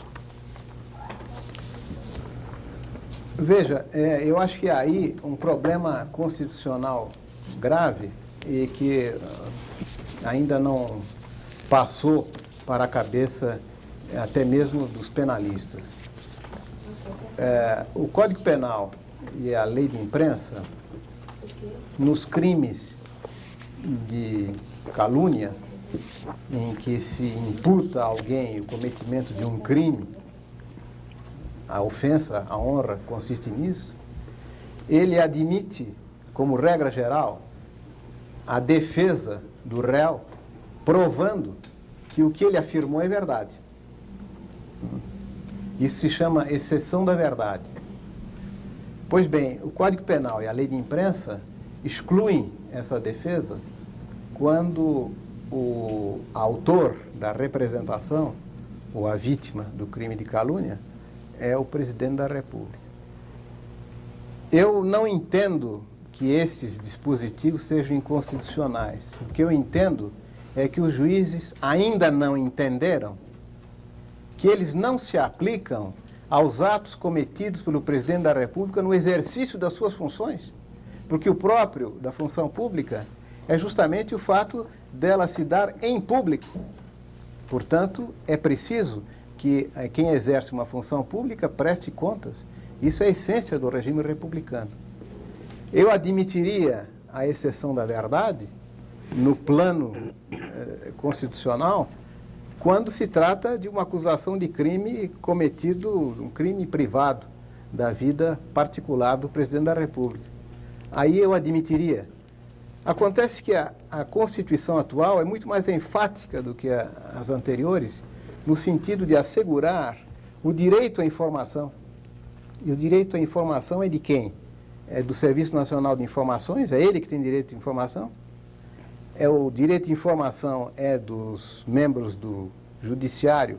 [SPEAKER 2] Veja, eu acho que há aí um problema constitucional grave e que ainda não passou para a cabeça até mesmo dos penalistas. O Código Penal e a Lei de Imprensa, nos crimes de calúnia, em que se imputa a alguém o cometimento de um crime, a ofensa à honra consiste nisso, ele admite, como regra geral, a defesa do réu, provando que o que ele afirmou é verdade. Isso se chama exceção da verdade. Pois bem, o Código Penal e a Lei de Imprensa excluem essa defesa quando o autor da representação, ou a vítima do crime de calúnia, é o presidente da República. Eu não entendo que esses dispositivos sejam inconstitucionais. O que eu entendo é que os juízes ainda não entenderam que eles não se aplicam aos atos cometidos pelo presidente da República no exercício das suas funções. Porque o próprio da função pública é justamente o fato dela se dar em público. Portanto, é preciso que quem exerce uma função pública preste contas. Isso é a essência do regime republicano. Eu admitiria a exceção da verdade no plano constitucional quando se trata de uma acusação de crime cometido, um crime privado da vida particular do presidente da República. Aí eu admitiria. Acontece que a Constituição atual é muito mais enfática do que as anteriores, no sentido de assegurar o direito à informação. E o direito à informação é de quem? É do Serviço Nacional de Informações? É ele que tem direito de informação? O direito de informação é dos membros do Judiciário,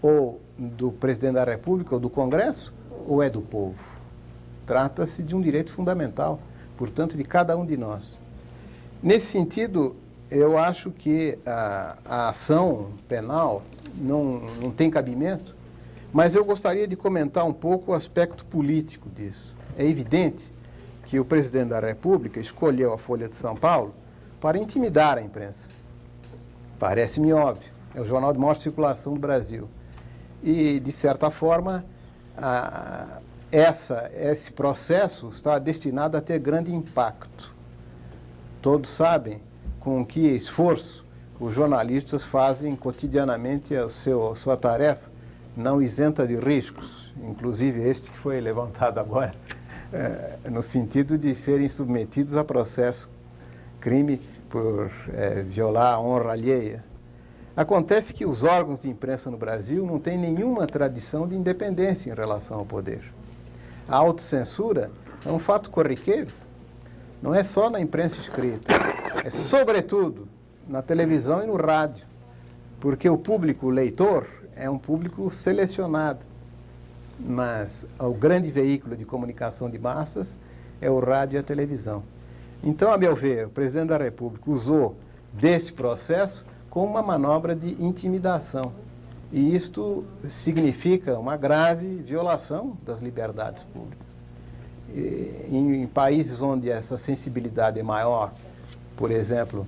[SPEAKER 2] ou do Presidente da República, ou do Congresso, ou é do povo? Trata-se de um direito fundamental, portanto, de cada um de nós. Nesse sentido, eu acho que a ação penal não tem cabimento, mas eu gostaria de comentar um pouco o aspecto político disso. É evidente que o presidente da República escolheu a Folha de São Paulo para intimidar a imprensa. Parece-me óbvio. É o jornal de maior circulação do Brasil. E, de certa forma, esse processo está destinado a ter grande impacto. Todos sabem com que esforço os jornalistas fazem cotidianamente a sua tarefa, não isenta de riscos, inclusive este que foi levantado agora, no sentido de serem submetidos a processo, crime por violar a honra alheia. Acontece que os órgãos de imprensa no Brasil não têm nenhuma tradição de independência em relação ao poder. A autocensura é um fato corriqueiro. Não é só na imprensa escrita, é sobretudo na televisão e no rádio, porque o público leitor é um público selecionado, mas o grande veículo de comunicação de massas é o rádio e a televisão. Então, a meu ver, o presidente da República usou desse processo como uma manobra de intimidação. E isto significa uma grave violação das liberdades públicas. Em países onde essa sensibilidade é maior, por exemplo,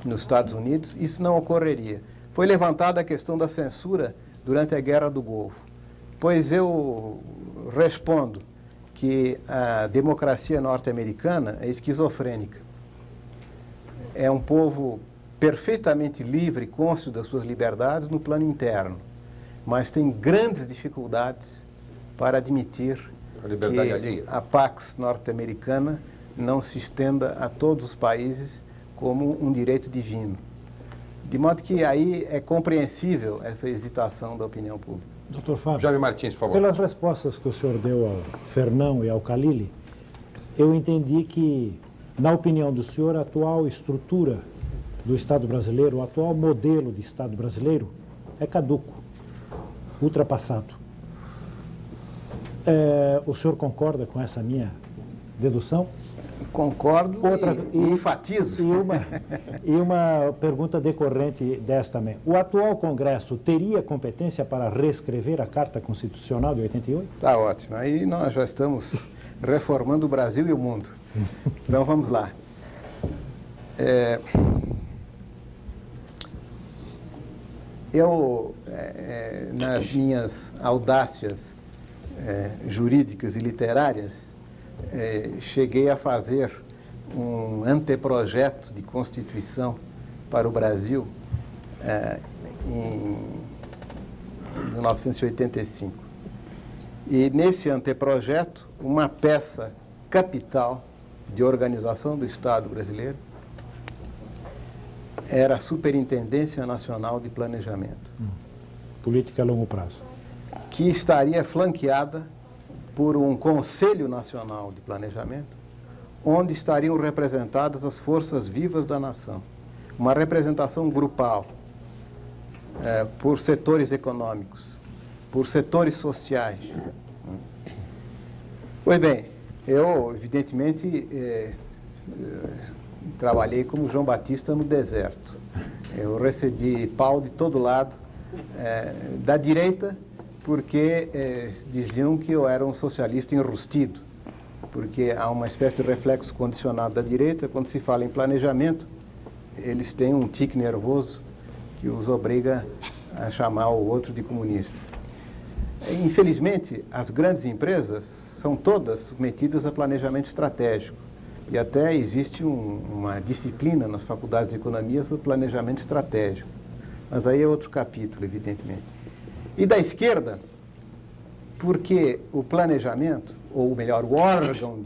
[SPEAKER 2] nos Estados Unidos, isso não ocorreria. Foi levantada a questão da censura durante a Guerra do Golfo. Pois eu respondo que a democracia norte-americana é esquizofrênica. É um povo perfeitamente livre, cônscio das suas liberdades no plano interno, mas tem grandes dificuldades para admitir
[SPEAKER 1] A liberdade
[SPEAKER 2] que
[SPEAKER 1] alheia.
[SPEAKER 2] a Pax norte-americana não se estenda a todos os países como um direito divino. De modo que aí é compreensível essa hesitação da opinião pública.
[SPEAKER 9] Doutor Fábio,
[SPEAKER 1] Jaime Martins, por favor.
[SPEAKER 9] pelas respostas que o senhor deu ao Fernão e ao Khalili, eu entendi que, na opinião do senhor, a atual estrutura do Estado brasileiro, o atual modelo de Estado brasileiro é caduco, ultrapassado. O senhor concorda com essa minha dedução?
[SPEAKER 2] Concordo e enfatizo.
[SPEAKER 9] E uma pergunta decorrente desta também. O atual Congresso teria competência para reescrever a Carta Constitucional de 88?
[SPEAKER 2] Tá ótimo. Aí nós já estamos reformando o Brasil e o mundo. Então vamos lá. Eu, nas minhas audácias jurídicas e literárias, cheguei a fazer um anteprojeto de Constituição para o Brasil em 1985. E nesse anteprojeto, uma peça capital de organização do Estado brasileiro era a Superintendência Nacional de Planejamento.
[SPEAKER 9] Política a longo prazo.
[SPEAKER 2] Que estaria flanqueada por um Conselho Nacional de Planejamento, onde estariam representadas as forças vivas da nação. Uma representação grupal, por setores econômicos, por setores sociais. Pois bem, eu, evidentemente, trabalhei como João Batista no deserto. Eu recebi pau de todo lado, da direita, porque diziam que eu era um socialista enrustido, porque há uma espécie de reflexo condicionado da direita. Quando se fala em planejamento, eles têm um tique nervoso que os obriga a chamar o outro de comunista. Infelizmente, as grandes empresas são todas submetidas a planejamento estratégico, e até existe uma disciplina nas faculdades de economia sobre planejamento estratégico, mas aí é outro capítulo, evidentemente. E da esquerda, porque o planejamento, ou melhor, o órgão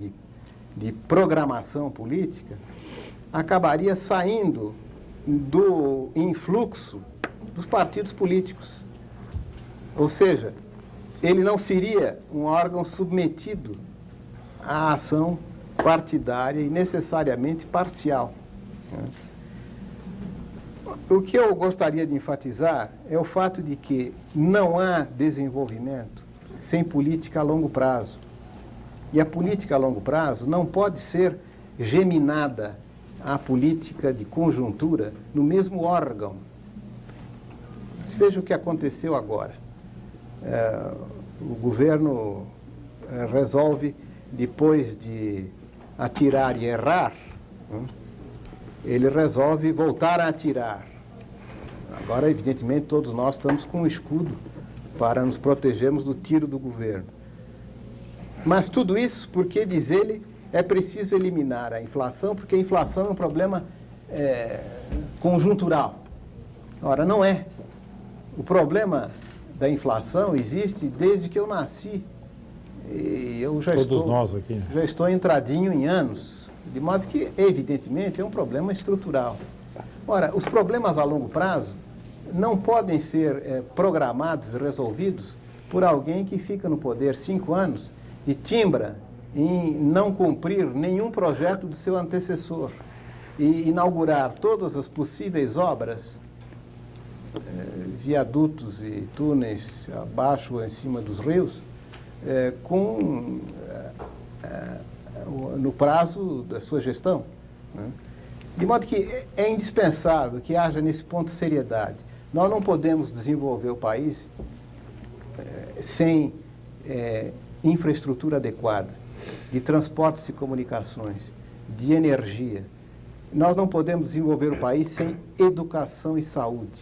[SPEAKER 2] de programação política, acabaria saindo do influxo dos partidos políticos. Ou seja, ele não seria um órgão submetido à ação partidária e necessariamente parcial. O que eu gostaria de enfatizar é o fato de que não há desenvolvimento sem política a longo prazo. E a política a longo prazo não pode ser geminada à política de conjuntura no mesmo órgão. Veja o que aconteceu agora. O governo resolve, depois de atirar e errar, ele resolve voltar a atirar. Agora, evidentemente, todos nós estamos com um escudo para nos protegermos do tiro do governo. Mas tudo isso porque, diz ele, é preciso eliminar a inflação, porque a inflação é um problema conjuntural. Ora, não é. O problema da inflação existe desde que eu nasci. E eu já estou entradinho em anos, de modo que, evidentemente, é um problema estrutural. Ora, os problemas a longo prazo não podem ser programados e resolvidos por alguém que fica no poder 5 anos e timbra em não cumprir nenhum projeto do seu antecessor e inaugurar todas as possíveis obras, viadutos e túneis abaixo ou em cima dos rios, no prazo da sua gestão. De modo que é indispensável que haja nesse ponto seriedade. Nós não podemos desenvolver o país sem infraestrutura adequada, de transportes e comunicações, de energia. Nós não podemos desenvolver o país sem educação e saúde.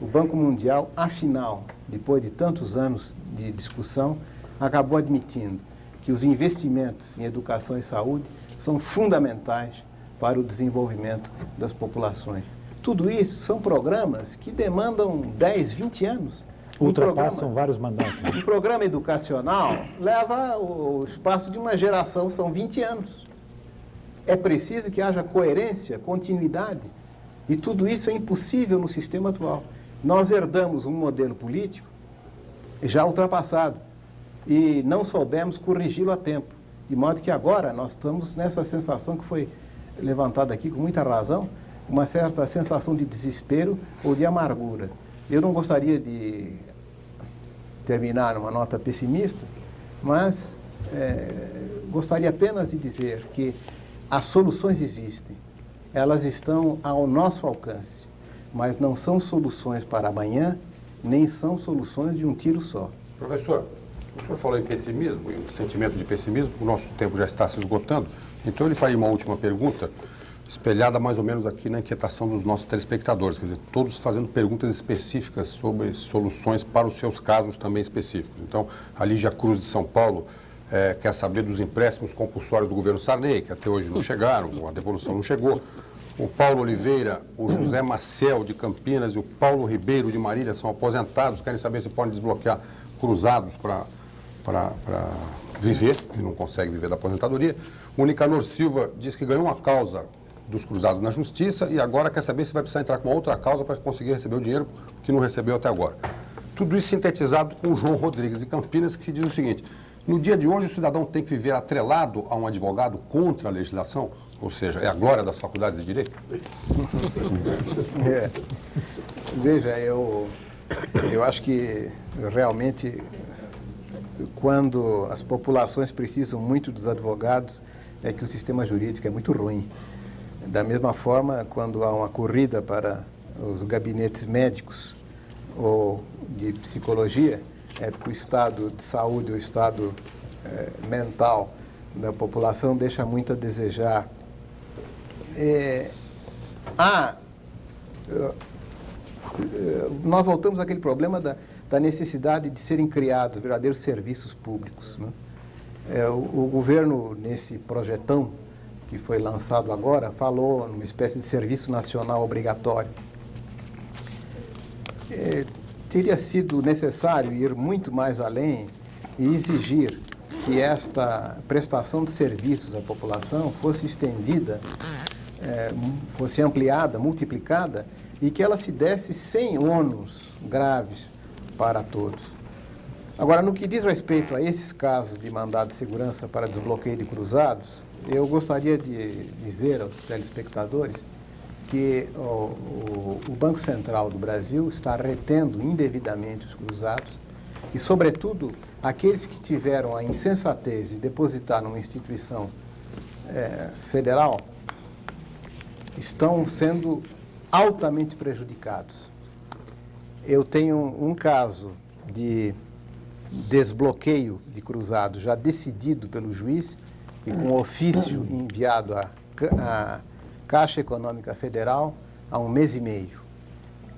[SPEAKER 2] O Banco Mundial, afinal, depois de tantos anos de discussão, acabou admitindo que os investimentos em educação e saúde são fundamentais para o desenvolvimento das populações. Tudo isso são programas que demandam 10, 20 anos.
[SPEAKER 9] Ultrapassam vários mandatos.
[SPEAKER 2] Um programa educacional leva o espaço de uma geração, são 20 anos. É preciso que haja coerência, continuidade, e tudo isso é impossível no sistema atual. Nós herdamos um modelo político já ultrapassado e não soubemos corrigi-lo a tempo. De modo que agora nós estamos nessa sensação que foi levantada aqui com muita razão, uma certa sensação de desespero ou de amargura. Eu não gostaria de terminar numa nota pessimista, mas gostaria apenas de dizer que as soluções existem, elas estão ao nosso alcance, mas não são soluções para amanhã, nem são soluções de um tiro só.
[SPEAKER 1] Professor, o senhor falou em pessimismo, e o sentimento de pessimismo, o nosso tempo já está se esgotando, então eu lhe faria uma última pergunta, espelhada mais ou menos aqui na inquietação dos nossos telespectadores, quer dizer, todos fazendo perguntas específicas sobre soluções para os seus casos também específicos. Então, a Lígia Cruz de São Paulo quer saber dos empréstimos compulsórios do governo Sarney, que até hoje não chegaram, a devolução não chegou. O Paulo Oliveira, o José Maciel de Campinas e o Paulo Ribeiro de Marília são aposentados, querem saber se podem desbloquear cruzados para viver, e não consegue viver da aposentadoria. O Nicanor Silva diz que ganhou uma causa dos cruzados na justiça e agora quer saber se vai precisar entrar com uma outra causa para conseguir receber o dinheiro que não recebeu até agora. Tudo isso sintetizado com o João Rodrigues de Campinas, que diz o seguinte: no dia de hoje o cidadão tem que viver atrelado a um advogado contra a legislação, ou seja, é a glória das faculdades de direito?
[SPEAKER 2] Veja, eu acho que realmente quando as populações precisam muito dos advogados é que o sistema jurídico é muito ruim. Da mesma forma, quando há uma corrida para os gabinetes médicos ou de psicologia, é porque o estado de saúde, o estado mental da população deixa muito a desejar. Nós voltamos àquele problema da necessidade de serem criados verdadeiros serviços públicos, né? O governo, nesse projetão que foi lançado agora, falou numa espécie de serviço nacional obrigatório. Teria sido necessário ir muito mais além e exigir que esta prestação de serviços à população fosse estendida, fosse ampliada, multiplicada, e que ela se desse sem ônus graves para todos. Agora, no que diz respeito a esses casos de mandado de segurança para desbloqueio de cruzados, eu gostaria de dizer aos telespectadores que o Banco Central do Brasil está retendo indevidamente os cruzados e, sobretudo, aqueles que tiveram a insensatez de depositar numa instituição federal estão sendo altamente prejudicados. Eu tenho um caso de desbloqueio de cruzado já decidido pelo juiz e com ofício enviado à Caixa Econômica Federal há 1 mês e meio.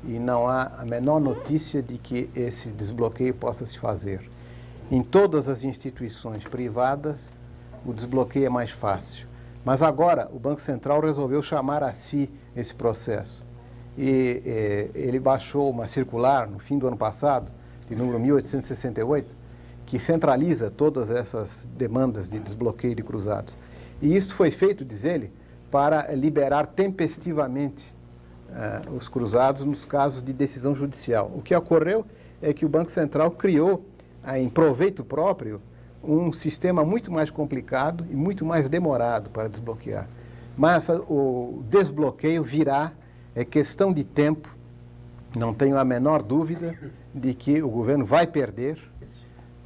[SPEAKER 2] E não há a menor notícia de que esse desbloqueio possa se fazer. Em todas as instituições privadas, o desbloqueio é mais fácil. Mas agora o Banco Central resolveu chamar a si esse processo. E ele baixou uma circular no fim do ano passado, de número 1868, que centraliza todas essas demandas de desbloqueio de cruzados. E isso foi feito, diz ele, para liberar tempestivamente os cruzados nos casos de decisão judicial. O que ocorreu é que o Banco Central criou, em proveito próprio, um sistema muito mais complicado e muito mais demorado para desbloquear. Mas o desbloqueio virá, é questão de tempo, não tenho a menor dúvida de que o governo vai perder.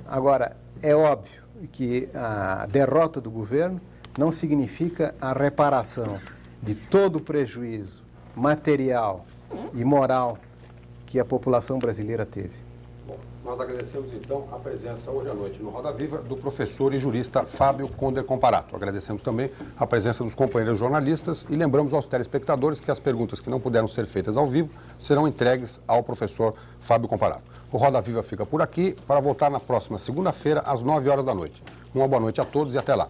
[SPEAKER 2] Agora, é óbvio que a derrota do governo não significa a reparação de todo o prejuízo material e moral que a população brasileira teve.
[SPEAKER 1] Bom, nós agradecemos então a presença hoje à noite no Roda Viva do professor e jurista Fábio Conder Comparato. Agradecemos também a presença dos companheiros jornalistas e lembramos aos telespectadores que as perguntas que não puderam ser feitas ao vivo serão entregues ao professor Fábio Comparato. O Roda Viva fica por aqui para voltar na próxima segunda-feira às 9 horas da noite. Uma boa noite a todos e até lá.